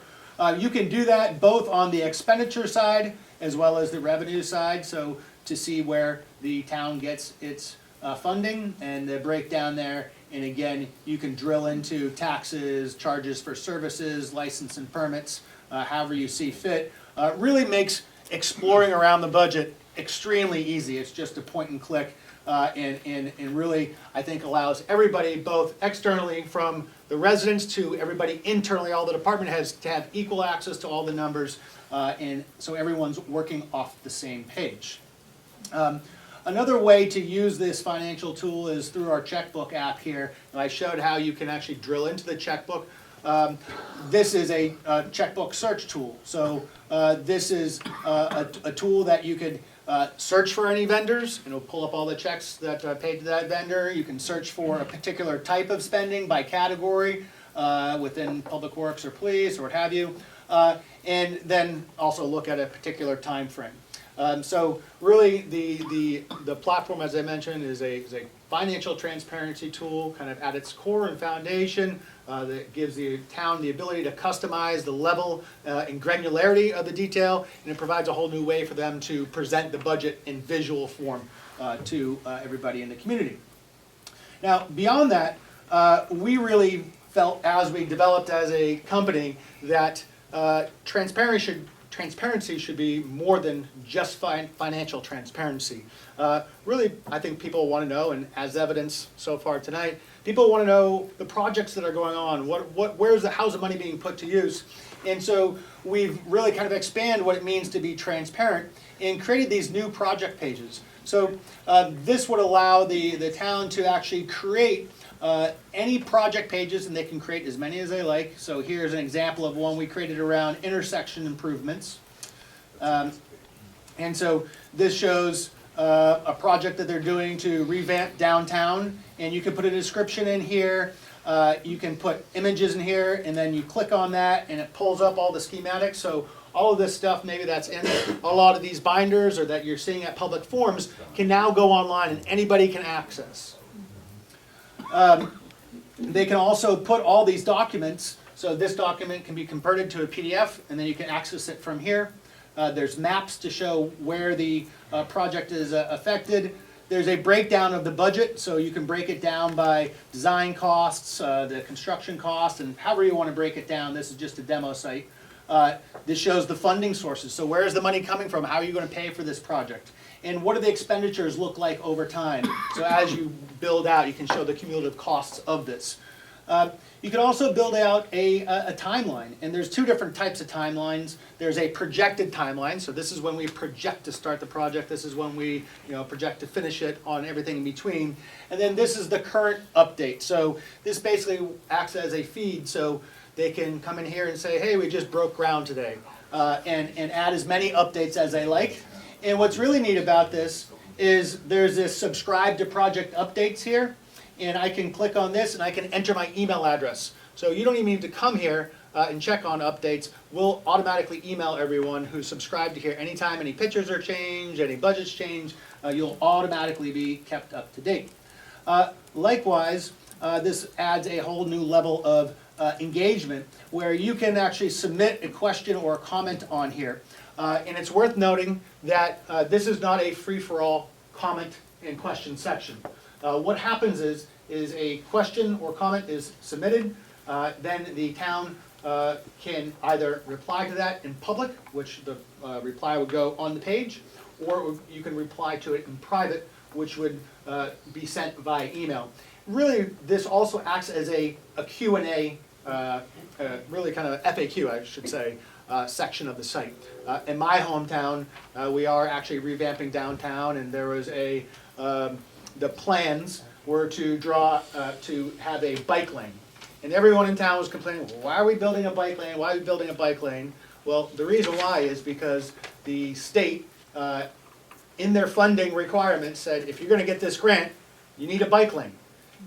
you can do that both on the expenditure side as well as the revenue side. So to see where the town gets its funding and the breakdown there. And again, you can drill into taxes, charges for services, license and permits, however you see fit. Really makes exploring around the budget extremely easy. It's just a point and click, and really, I think, allows everybody, both externally from the residents to everybody internally, all the department heads, to have equal access to all the numbers, and so everyone's working off the same page. Another way to use this financial tool is through our checkbook app here. And I showed how you can actually drill into the checkbook. This is a checkbook search tool. So this is a tool that you could search for any vendors, and it'll pull up all the checks that are paid to that vendor. You can search for a particular type of spending by category within public works or police or what have you, and then also look at a particular time frame. So really the platform, as I mentioned, is a financial transparency tool kind of at its core and foundation that gives the town the ability to customize the level and granularity of the detail, and it provides a whole new way for them to present the budget in visual form to everybody in the community. Now, beyond that, we really felt as we developed as a company that transparency should be more than just financial transparency. Really, I think people want to know, and as evidence so far tonight, people want to know the projects that are going on. How's the money being put to use? And so we've really kind of expanded what it means to be transparent and created these new project pages. So this would allow the town to actually create any project pages, and they can create as many as they like. So here's an example of one we created around intersection improvements. And so this shows a project that they're doing to revamp downtown, and you can put a description in here. You can put images in here, and then you click on that, and it pulls up all the schematics. So all of this stuff, maybe that's in a lot of these binders or that you're seeing at public forums, can now go online and anybody can access. They can also put all these documents, so this document can be converted to a PDF, and then you can access it from here. There's maps to show where the project is affected. There's a breakdown of the budget, so you can break it down by design costs, the construction costs, and however you want to break it down. This is just a demo site. This shows the funding sources. So where is the money coming from? How are you going to pay for this project? And what do the expenditures look like over time? So as you build out, you can show the cumulative costs of this. You can also build out a timeline, and there's two different types of timelines. There's a projected timeline, so this is when we project to start the project. This is when we project to finish it on everything in between. And then this is the current update. So this basically acts as a feed, so they can come in here and say, hey, we just broke ground today, and add as many updates as they like. And what's really neat about this is there's this subscribe to project updates here, and I can click on this and I can enter my email address. So you don't even need to come here and check on updates. We'll automatically email everyone who's subscribed to here. Anytime any pictures are changed, any budgets change, you'll automatically be kept up to date. Likewise, this adds a whole new level of engagement where you can actually submit a question or a comment on here. And it's worth noting that this is not a free-for-all comment and question section. What happens is a question or comment is submitted, then the town can either reply to that in public, which the reply would go on the page, or you can reply to it in private, which would be sent via email. Really, this also acts as a Q&A, really kind of FAQ, I should say, section of the site. In my hometown, we are actually revamping downtown, and there was the plans were to have a bike lane. And everyone in town was complaining, well, why are we building a bike lane? Why are we building a bike lane? Well, the reason why is because the state, in their funding requirements, said if you're gonna get this grant, you need a bike lane.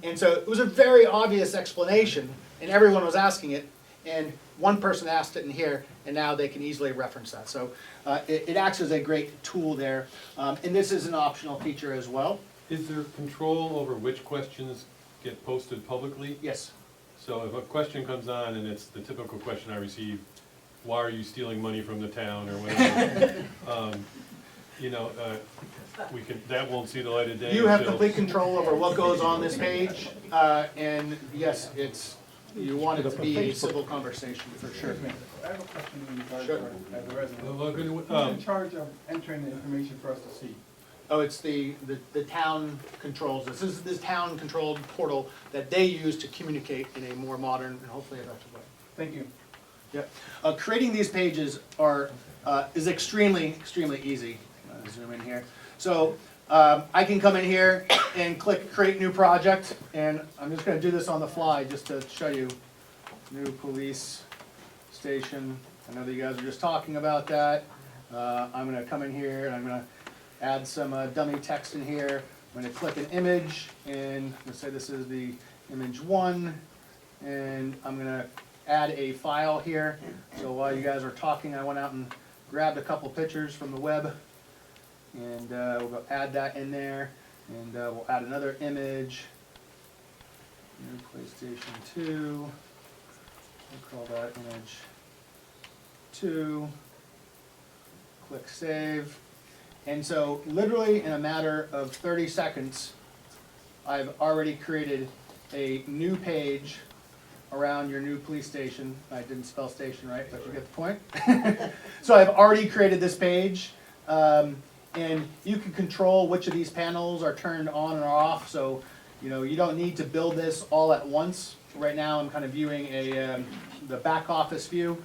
And so it was a very obvious explanation, and everyone was asking it, and one person asked it in here, and now they can easily reference that. So it acts as a great tool there, and this is an optional feature as well. Is there control over which questions get posted publicly? Yes. So if a question comes on and it's the typical question I receive, why are you stealing money from the town or whatever? That won't see the light of day. You have until- complete control over what goes on this page, and yes, you want it to be a civil conversation for sure. I have a question in regards Sure. to, as a resident. Well, good, Who's in charge of entering the information for us to see? Oh, it's the town controls. This is this town-controlled portal that they use to communicate in a more modern and hopefully effective way. Thank you. Yep. Creating these pages is extremely easy. Zoom in here. So I can come in here and click Create New Project, and I'm just going to do this on the fly just to show you. New police station. I know that you guys are just talking about that. I'm going to come in here and I'm going to add some dummy text in here. I'm going to click an image, and let's say this is the image 1, and I'm going to add a file here. So while you guys are talking, I went out and grabbed a couple pictures from the web, and we'll go add that in there, and we'll add another image. New PlayStation 2. We'll call that image 2. Click Save. And so literally in a matter of 30 seconds, I've already created a new page around your new police station. I didn't spell station right, but you get the point. So I've already created this page, and you can control which of these panels are turned on and off. So you don't need to build this all at once. Right now I'm kind of viewing the back office view.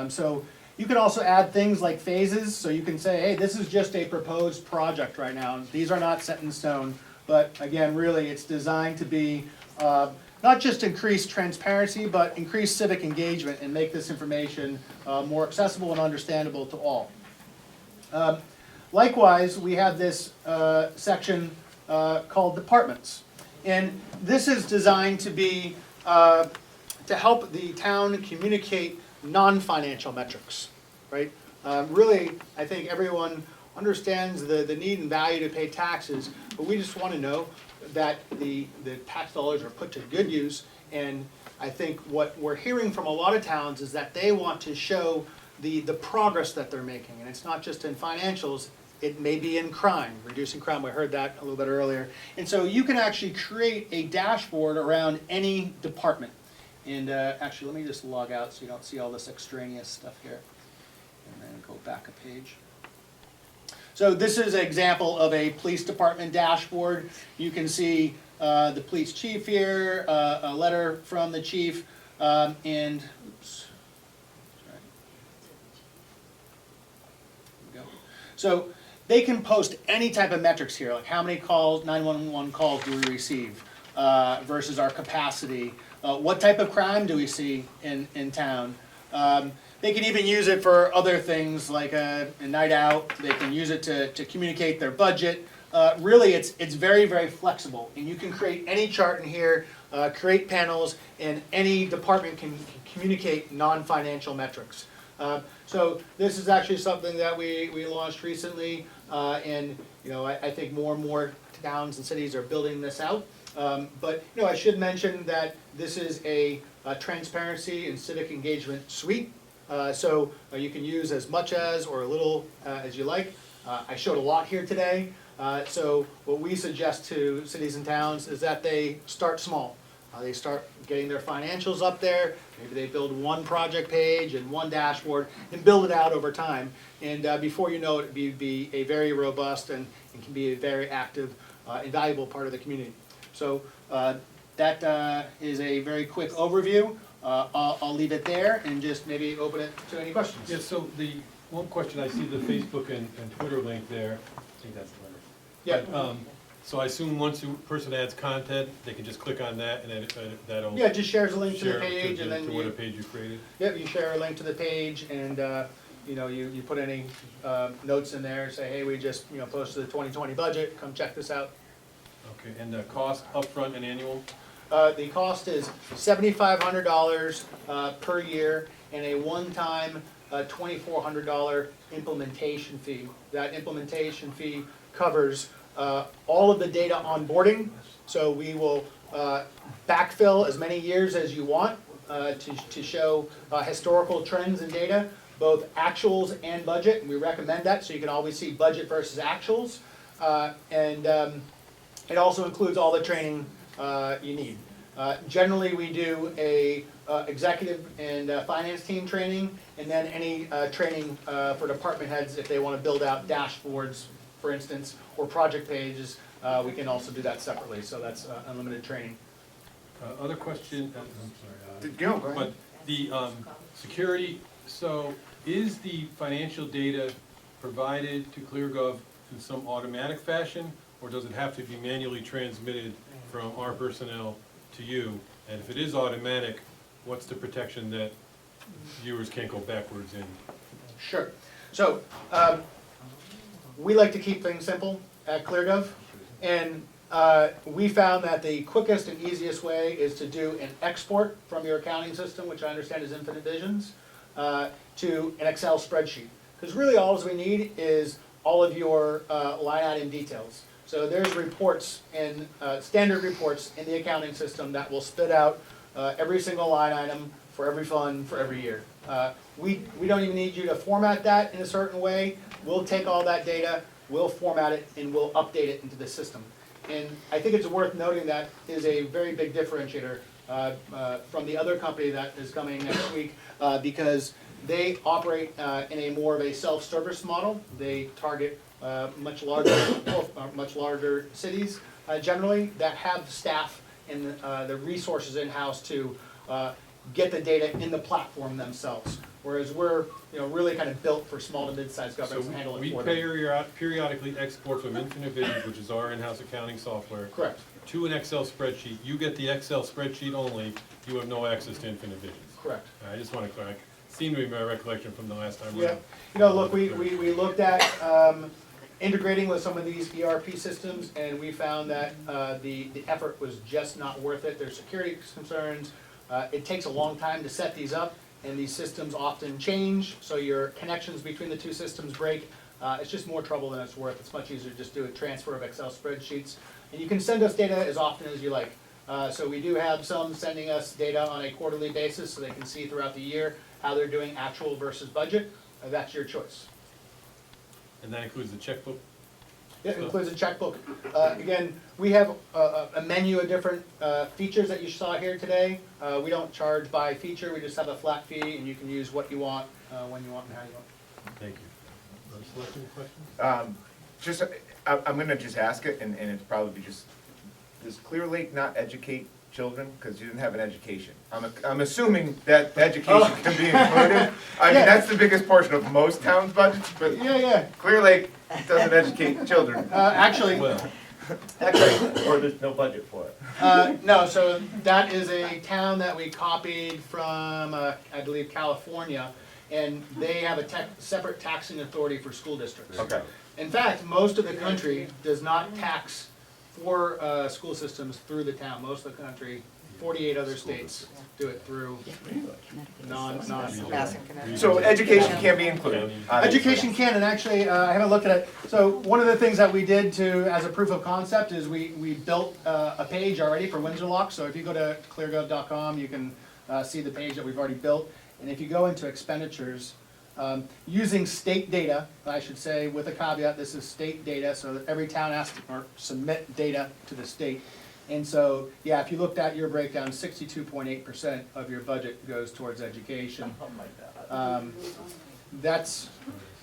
So you can also add things like phases, so you can say, hey, this is just a proposed project right now. These are not set in stone, but again, really, it's designed to be not just increase transparency, but increase civic engagement and make this information more accessible and understandable to all. Likewise, we have this section called departments. And this is designed to be, to help the town communicate non-financial metrics, right? Really, I think everyone understands the need and value to pay taxes, but we just want to know that the tax dollars are put to good use. And I think what we're hearing from a lot of towns is that they want to show the progress that they're making. And it's not just in financials, it may be in crime, reducing crime. We heard that a little bit earlier. And so you can actually create a dashboard around any department. And actually, let me just log out so you don't see all this extraneous stuff here. And then go back a page. So this is an example of a police department dashboard. You can see the police chief here, a letter from the chief, and oops, sorry. There we go. So they can post any type of metrics here, like how many calls, 911 calls do we receive versus our capacity. What type of crime do we see in town? They can even use it for other things like a night out. They can use it to communicate their budget. Really, it's very flexible. And you can create any chart in here, create panels, and any department can communicate non-financial metrics. So this is actually something that we launched recently, and I think more and more towns and cities are building this out. But I should mention that this is a transparency and civic engagement suite. So you can use as much as or a little as you like. I showed a lot here today. So what we suggest to cities and towns is that they start small. They start getting their financials up there. Maybe they build one project page and one dashboard and build it out over time. And before you know it, it'd be a very robust and can be a very active and valuable part of the community. So that is a very quick overview. I'll leave it there and just maybe open it to any questions. Yeah, so the one question, I see the Facebook and Twitter link there, I think that's the letter. Yeah. But, so I assume once a person adds content, they can just click on that and then that'll. Yeah, it just shares a link to the share page and then to what you, page you created. yep, you share a link to the page and, you know, you put any, notes in there, say, hey, we just, you know, posted the 2020 budget, come check this out. Okay, and the cost upfront and annual? The cost is $7,500 per year and a one-time $2,400 implementation fee. That implementation fee covers all of the data onboarding. So we will backfill as many years as you want to show historical trends and data, both actuals and budget. And we recommend that so you can always see budget versus actuals. It also includes all the training you need. Generally, we do a executive and finance team training, and then any training for department heads if they want to build out dashboards, for instance, or project pages. We can also do that separately, so that's unlimited training. Other question, I'm sorry. Go ahead. But the security, so is the financial data provided to ClearGov in some automatic fashion, or does it have to be manually transmitted from our personnel to you? And if it is automatic, what's the protection that viewers can't go backwards in? Sure. So we like to keep things simple at ClearGov, and we found that the quickest and easiest way is to do an export from your accounting system, which I understand is Infinite Visions, to an Excel spreadsheet. Because really all we need is all of your line item details. So there's reports and standard reports in the accounting system that will spit out every single line item for every fund for every year. We don't even need you to format that in a certain way. We'll take all that data, we'll format it, and we'll update it into the system. And I think it's worth noting that is a very big differentiator from the other company that is coming next week because they operate in a more of a self-service model. They target much larger cities generally that have staff and the resources in-house to get the data in the platform themselves. Whereas we're really kind of built for small to mid-sized governments to handle it for them. We periodically export from Infinite Visions, which is our in-house accounting software. Correct. To an Excel spreadsheet. You get the Excel spreadsheet only, you have no access to Infinite Visions. Correct. I just want to clarify, seemed to be my recollection from the last time. Yeah, look, we looked at integrating with some of these ERP systems, and we found that the effort was just not worth it. There's security concerns. It takes a long time to set these up, and these systems often change, so your connections between the two systems break. It's just more trouble than it's worth. It's much easier to just do a transfer of Excel spreadsheets. And you can send us data as often as you like. So we do have some sending us data on a quarterly basis so they can see throughout the year how they're doing actual versus budget. That's your choice. And that includes the checkbook? It includes a checkbook. Again, we have a menu of different features that you saw here today. We don't charge by feature, we just have a flat fee, and you can use what you want, when you want, and how you want. Thank you. Selectman questions? I'm gonna just ask it, and it's probably just, does Clear Lake not educate children? Because you didn't have an education. I'm assuming that the education can be included. I mean, that's the biggest portion of most towns' budgets, but Yeah. Clear Lake doesn't educate children. Actually, Well, Or there's no budget for it. no, so that is a town that we copied from, I believe, California, and they have a separate taxing authority for school districts. Okay. In fact, most of the country does not tax for school systems through the town. Most of the country, 48 other states do it through non. So education can be included. obviously. Education can, and actually, I haven't looked at it. So one of the things that we did as a proof of concept is we built a page already for Windsor Locks. So if you go to cleargov.com, you can see the page that we've already built. And if you go into expenditures, using state data, I should say, with a caveat, this is state data, so that every town has to submit data to the state. And so, yeah, if you looked at your breakdown, 62.8% of your budget goes towards education. That's,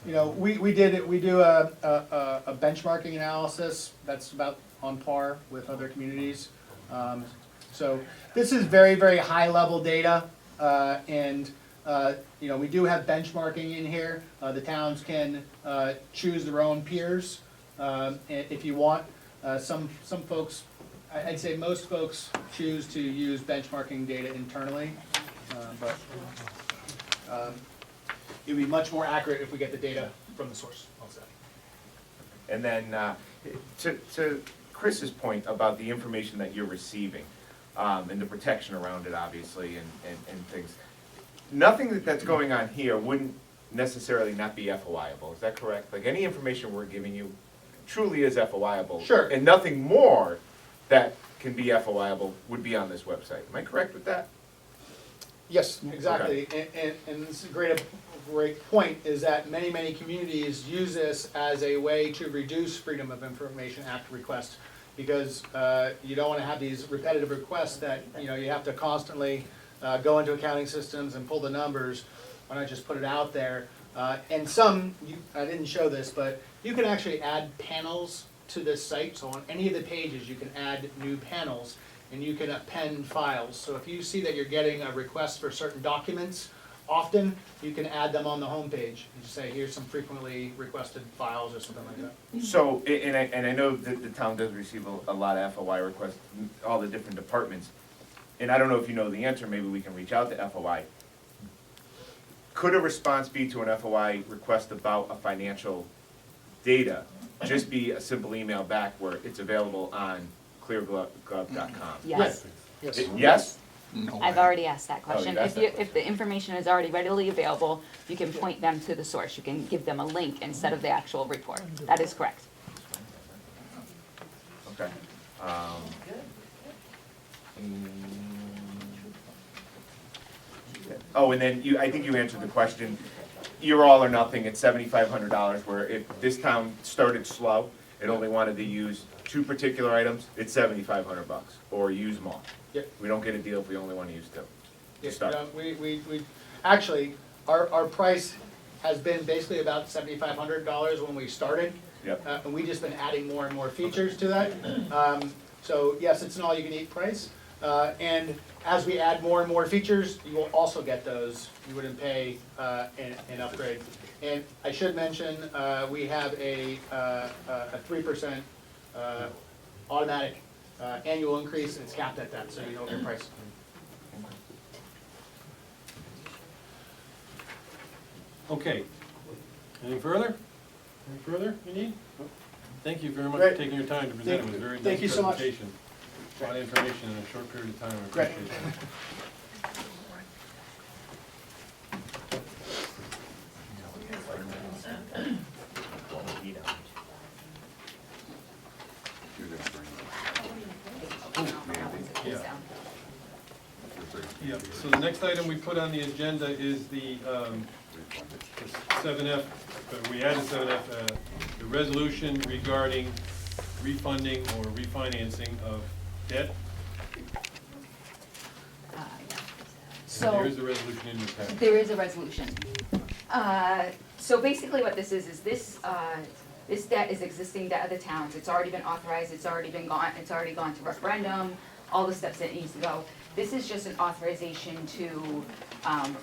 we do a benchmarking analysis that's about on par with other communities. So this is very, very high level data. And, we do have benchmarking in here. The towns can choose their own peers if you want. Some folks, I'd say most folks choose to use benchmarking data internally, but it'd be much more accurate if we get the data from the source, I'll say. And then, to Chris's point about the information that you're receiving, and the protection around it, obviously, and things, nothing that's going on here wouldn't necessarily not be FOIable, is that correct? Like, any information we're giving you truly is FOIable. Sure. And nothing more that can be FOIable would be on this website. Am I correct with that? Yes, exactly, and this is a great point, is that many communities use this as a way to reduce Freedom of Information Act requests, because you don't want to have these repetitive requests that, you have to constantly go into accounting systems and pull the numbers. Why not just put it out there? And I didn't show this, but you can actually add panels to this site, so on any of the pages you can add new panels, and you can append files. So if you see that you're getting a request for certain documents, often you can add them on the homepage. You just say, here's some frequently requested files or something like that. So, and I know that the town does receive a lot of FOI requests, all the different departments, and I don't know if you know the answer, maybe we can reach out to FOI. Could a response be to an FOI request about a financial data just be a simple email back where it's available on cleargov.com? Yes. Yes. Yes? No I've way. already asked that question. you've asked If that if the information is already readily available, you can point them to the source. You can give them a link instead of the actual report. That is correct. Okay. Oh, and then I think you answered the question, you're all or nothing at $7,500, where if this town started slow, it only wanted to use 2 particular items, it's $7,500, or use them all. Yep. We don't get a deal if we only want to use 2. Yeah, Start. we actually, our price has been basically about $7,500 when we started. Yep. And we've just been adding more and more features to that. So yes, it's an all-you-can-eat price. And as we add more and more features, you will also get those. You wouldn't pay an upgrade. And I should mention, we have a 3% automatic annual increase, and it's capped at that, so you know your price. Okay. Anything further? Any further you need? Thank you very much Great. for taking your time to present. It was a very Thank you nice so much. presentation. A lot of information in a short period of time. I Great. appreciate that. You're gonna bring Yeah. Yeah, so the next item we put on the agenda is the 7F, we added 7F, the resolution regarding refunding or refinancing of debt. So. And there is a resolution in your packet. There is a resolution. So basically what this is this, this debt is existing debt of the towns. It's already been authorized, it's already gone to referendum, all the steps that it needs to go. This is just an authorization to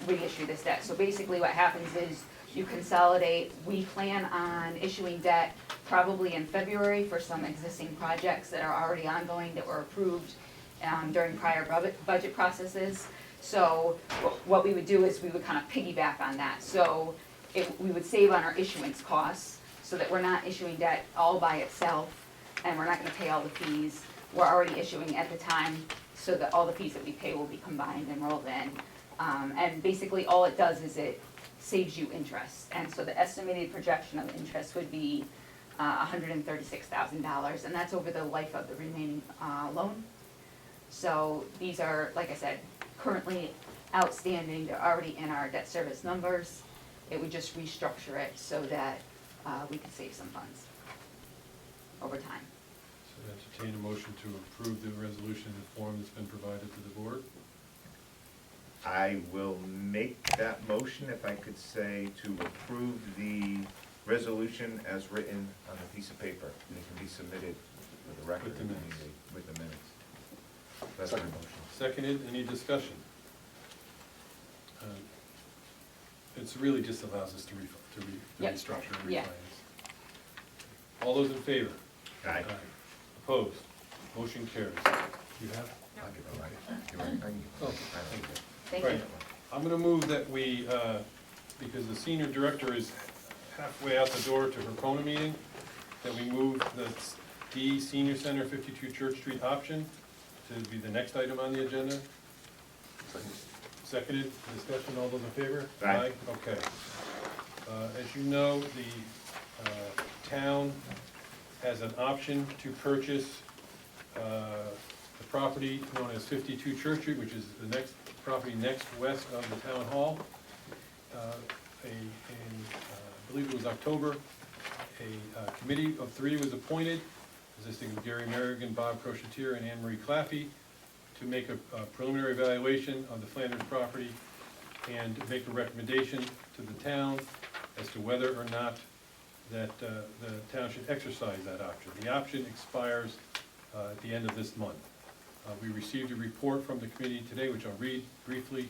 reissue this debt. So basically what happens is you consolidate, we plan on issuing debt probably in February for some existing projects that are already ongoing that were approved during prior budget processes. So what we would do is we would kind of piggyback on that. So we would save on our issuance costs so that we're not issuing debt all by itself and we're not gonna pay all the fees. We're already issuing at the time so that all the fees that we pay will be combined and rolled in. And basically all it does is it saves you interest. And so the estimated projection of interest would be $136,000, and that's over the life of the remaining loan. So these are, like I said, currently outstanding, they're already in our debt service numbers. It would just restructure it so that we could save some funds over time. So entertain a motion to approve the resolution in the form that's been provided to the board. I will make that motion, if I could say, to approve the resolution as written on a piece of paper. And it can be submitted for the record. With the minutes. With the minutes. That's my motion. Seconded, any discussion? It's really just allows us to Yep. restructure and Yeah. refinance. All those in favor? Aye. Opposed? Motion carries. You have? I'll give it right. You're right. I need it. Oh, I need it. Thank Right. you. I'm gonna move that we, because the senior director is halfway out the door to her Kona meeting, that we move the D Senior Center 52 Church Street option to be the next item on the agenda. Seconded, discussion, all those in favor? Aye. Okay. As you know, the town has an option to purchase the property known as 52 Church Street, which is the next property next west of the town hall. I believe it was October, a committee of 3 was appointed, consisting of Gary Merrigan, Bob Crochetier, and Anne Marie Claffey, to make a preliminary evaluation of the Flanders property and make a recommendation to the town as to whether or not that the town should exercise that option. The option expires at the end of this month. We received a report from the committee today, which I'll read briefly,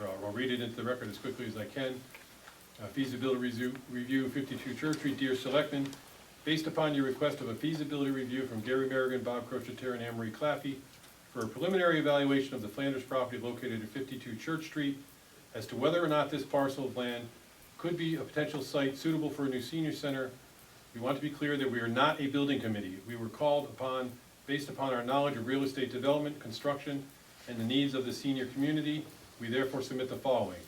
or I'll read it into the record as quickly as I can. Feasibility review 52 Church Street. Dear Selectman, based upon your request of a feasibility review from Gary Merrigan, Bob Crochetier, and Anne Marie Claffey for a preliminary evaluation of the Flanders property located at 52 Church Street as to whether or not this parcel of land could be a potential site suitable for a new senior center, we want to be clear that we are not a building committee. We were called upon, based upon our knowledge of real estate development, construction, and the needs of the senior community. We therefore submit the following.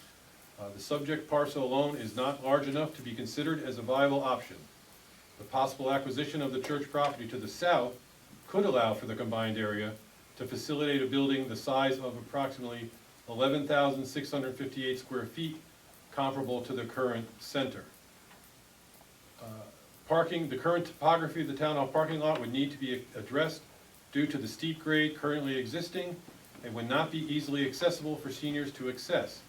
The subject parcel alone is not large enough to be considered as a viable option. The possible acquisition of the church property to the south could allow for the combined area to facilitate a building the size of approximately 11,658 square feet, comparable to the current center. Parking, the current topography of the town hall parking lot would need to be addressed due to the steep grade currently existing and would not be easily accessible for seniors to access.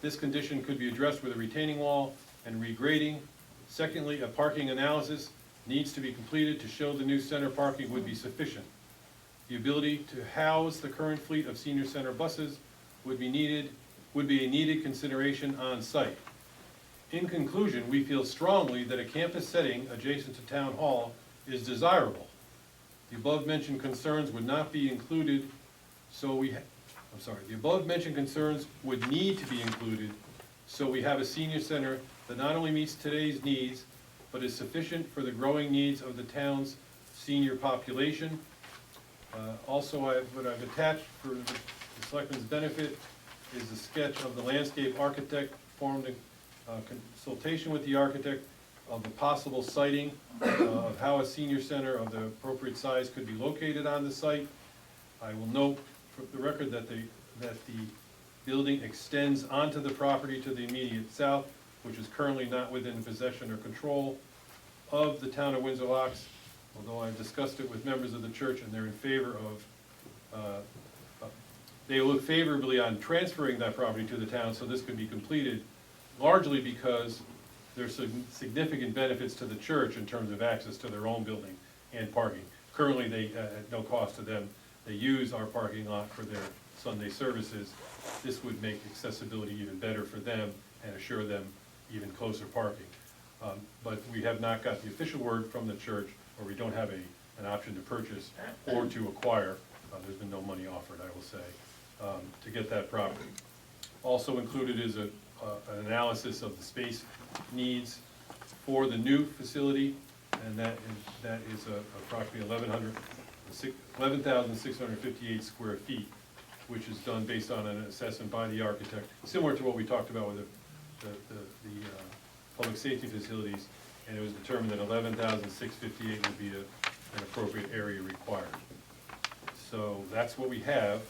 This condition could be addressed with a retaining wall and regrading. Secondly, a parking analysis needs to be completed to show the new center parking would be sufficient. The ability to house the current fleet of senior center buses would be a needed consideration on site. In conclusion, we feel strongly that a campus setting adjacent to town hall is desirable. The above-mentioned concerns would not be included, the above-mentioned concerns would need to be included, so we have a senior center that not only meets today's needs, but is sufficient for the growing needs of the town's senior population. Also, what I've attached for the selectmen's benefit is a sketch of the landscape architect formed in consultation with the architect of the possible siting of how a senior center of the appropriate size could be located on the site. I will note for the record that the building extends onto the property to the immediate south, which is currently not within possession or control of the town of Windsor Locks, although I've discussed it with members of the church and they're in favor of, they look favorably on transferring that property to the town so this could be completed, largely because there's significant benefits to the church in terms of access to their own building and parking. Currently, they, at no cost to them, they use our parking lot for their Sunday services. This would make accessibility even better for them and assure them even closer parking. But we have not got the official word from the church, or we don't have an option to purchase or to acquire. There's been no money offered, I will say, to get that property. Also included is an analysis of the space needs for the new facility, and that is approximately 11,658 square feet, which is done based on an assessment by the architect, similar to what we talked about with the public safety facilities, and it was determined that 11,658 would be an appropriate area required. So that's what we have.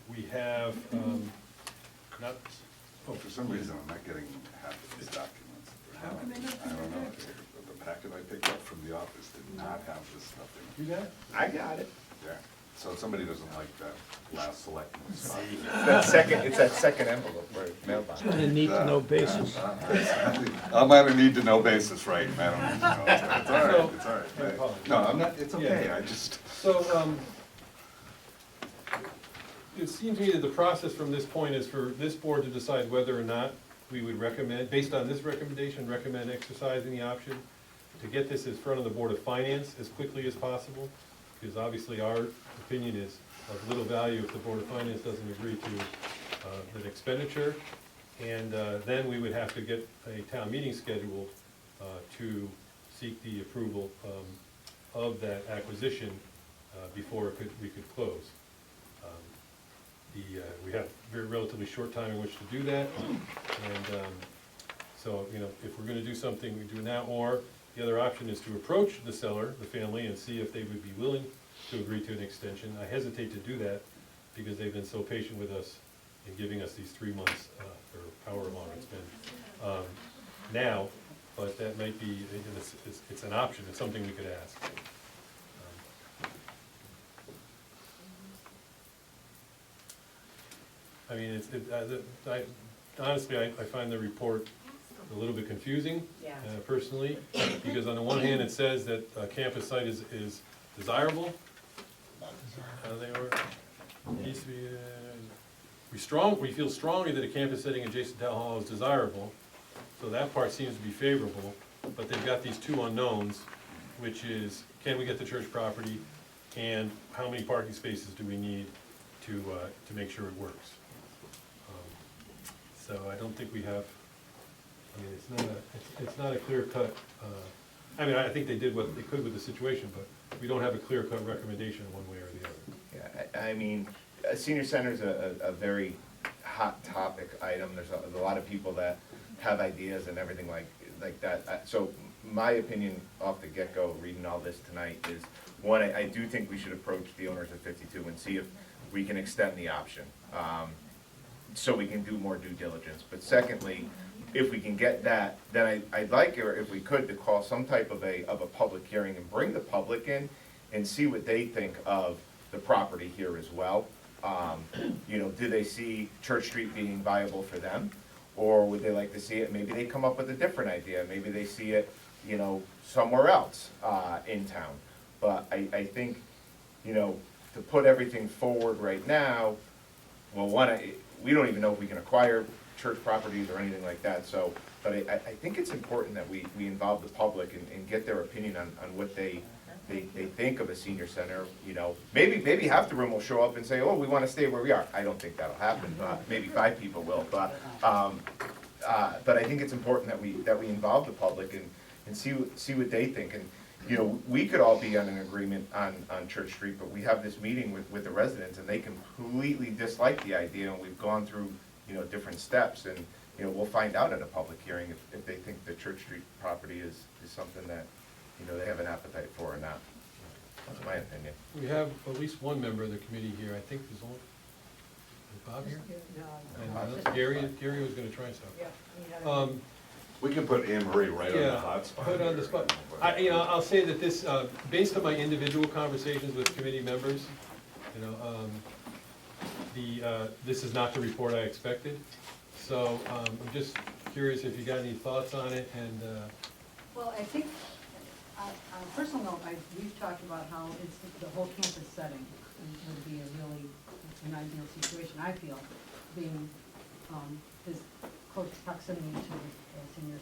We have not. Oh, for some reason, I'm not getting half of these documents. How can they not? I don't know. The packet I picked up from the office did not have this stuff in it. You got it? I got it. Yeah, so somebody doesn't like that last selectment spot. It's that second envelope or mailbox. On a need-to-know basis. I'm on a need-to-know basis, right? I don't need to know. It's all right, it's all I right. apologize. No, I'm not, it's okay, Yeah. I just. So, it seems to me that the process from this point is for this board to decide whether or not we would recommend, based on this recommendation, recommend exercising the option to get this in front of the Board of Finance as quickly as possible, because obviously our opinion is of little value if the Board of Finance doesn't agree to an expenditure. And then we would have to get a town meeting scheduled to seek the approval of that acquisition before we could close. We have very relatively short time in which to do that, and so, you know, if we're gonna do something, we do it now, or the other option is to approach the seller, the family, and see if they would be willing to agree to an extension. I hesitate to do that because they've been so patient with us in giving us these 3 months, or however long it's been now, but that might be, it's an option, it's something we could ask. I mean, honestly, I find the report a little bit confusing, personally, because on the one hand, it says that a campus site is desirable. We feel strongly that a campus setting adjacent to Town Hall is desirable, so that part seems to be favorable, but they've got these two unknowns, which is, can we get the church property, and how many parking spaces do we need to make sure it works? So I don't think we have, I mean, it's not a clear cut, I mean, I think they did what they could with the situation, but we don't have a clear cut recommendation one way or the other. Yeah, I mean, a senior center is a very hot topic item. There's a lot of people that have ideas and everything like that. So my opinion off the get-go, reading all this tonight, is one, I do think we should approach the owners of 52 and see if we can extend the option, so we can do more due diligence. But secondly, if we can get that, then I'd like, or if we could, to call some type of a public hearing and bring the public in and see what they think of the property here as well. You know, do they see Church Street being viable for them? Or would they like to see it, maybe they come up with a different idea, maybe they see it, you know, somewhere else in town. But I think, you know, to put everything forward right now, well, one, we don't even know if we can acquire church properties or anything like that, so, but I think it's important that we involve the public and get their opinion on what they think of a senior center. You know, maybe half the room will show up and say, oh, we wanna stay where we are. I don't think that'll happen, but maybe 5 people will, but I think it's important that we involve the public and see what they think. And, you know, we could all be on an agreement on Church Street, but we have this meeting with the residents, and they completely dislike the idea, and we've gone through, you know, different steps, and, you know, we'll find out at a public hearing if they think the Church Street property is something that, you know, they have an appetite for or not. That's my opinion. We have at least one member of the committee here, I think there's only, is Bob here? And Gary was gonna try something. We can put Anne Marie right on the hot spot. Put on the spot. You know, I'll say that this, based on my individual conversations with committee members, you know, this is not the report I expected. So, I'm just curious if you got any thoughts on it, and, Well, I think, on a personal note, we've talked about how it's, the whole campus setting would be a really, an ideal situation, I feel, being, this close proximity to the seniors.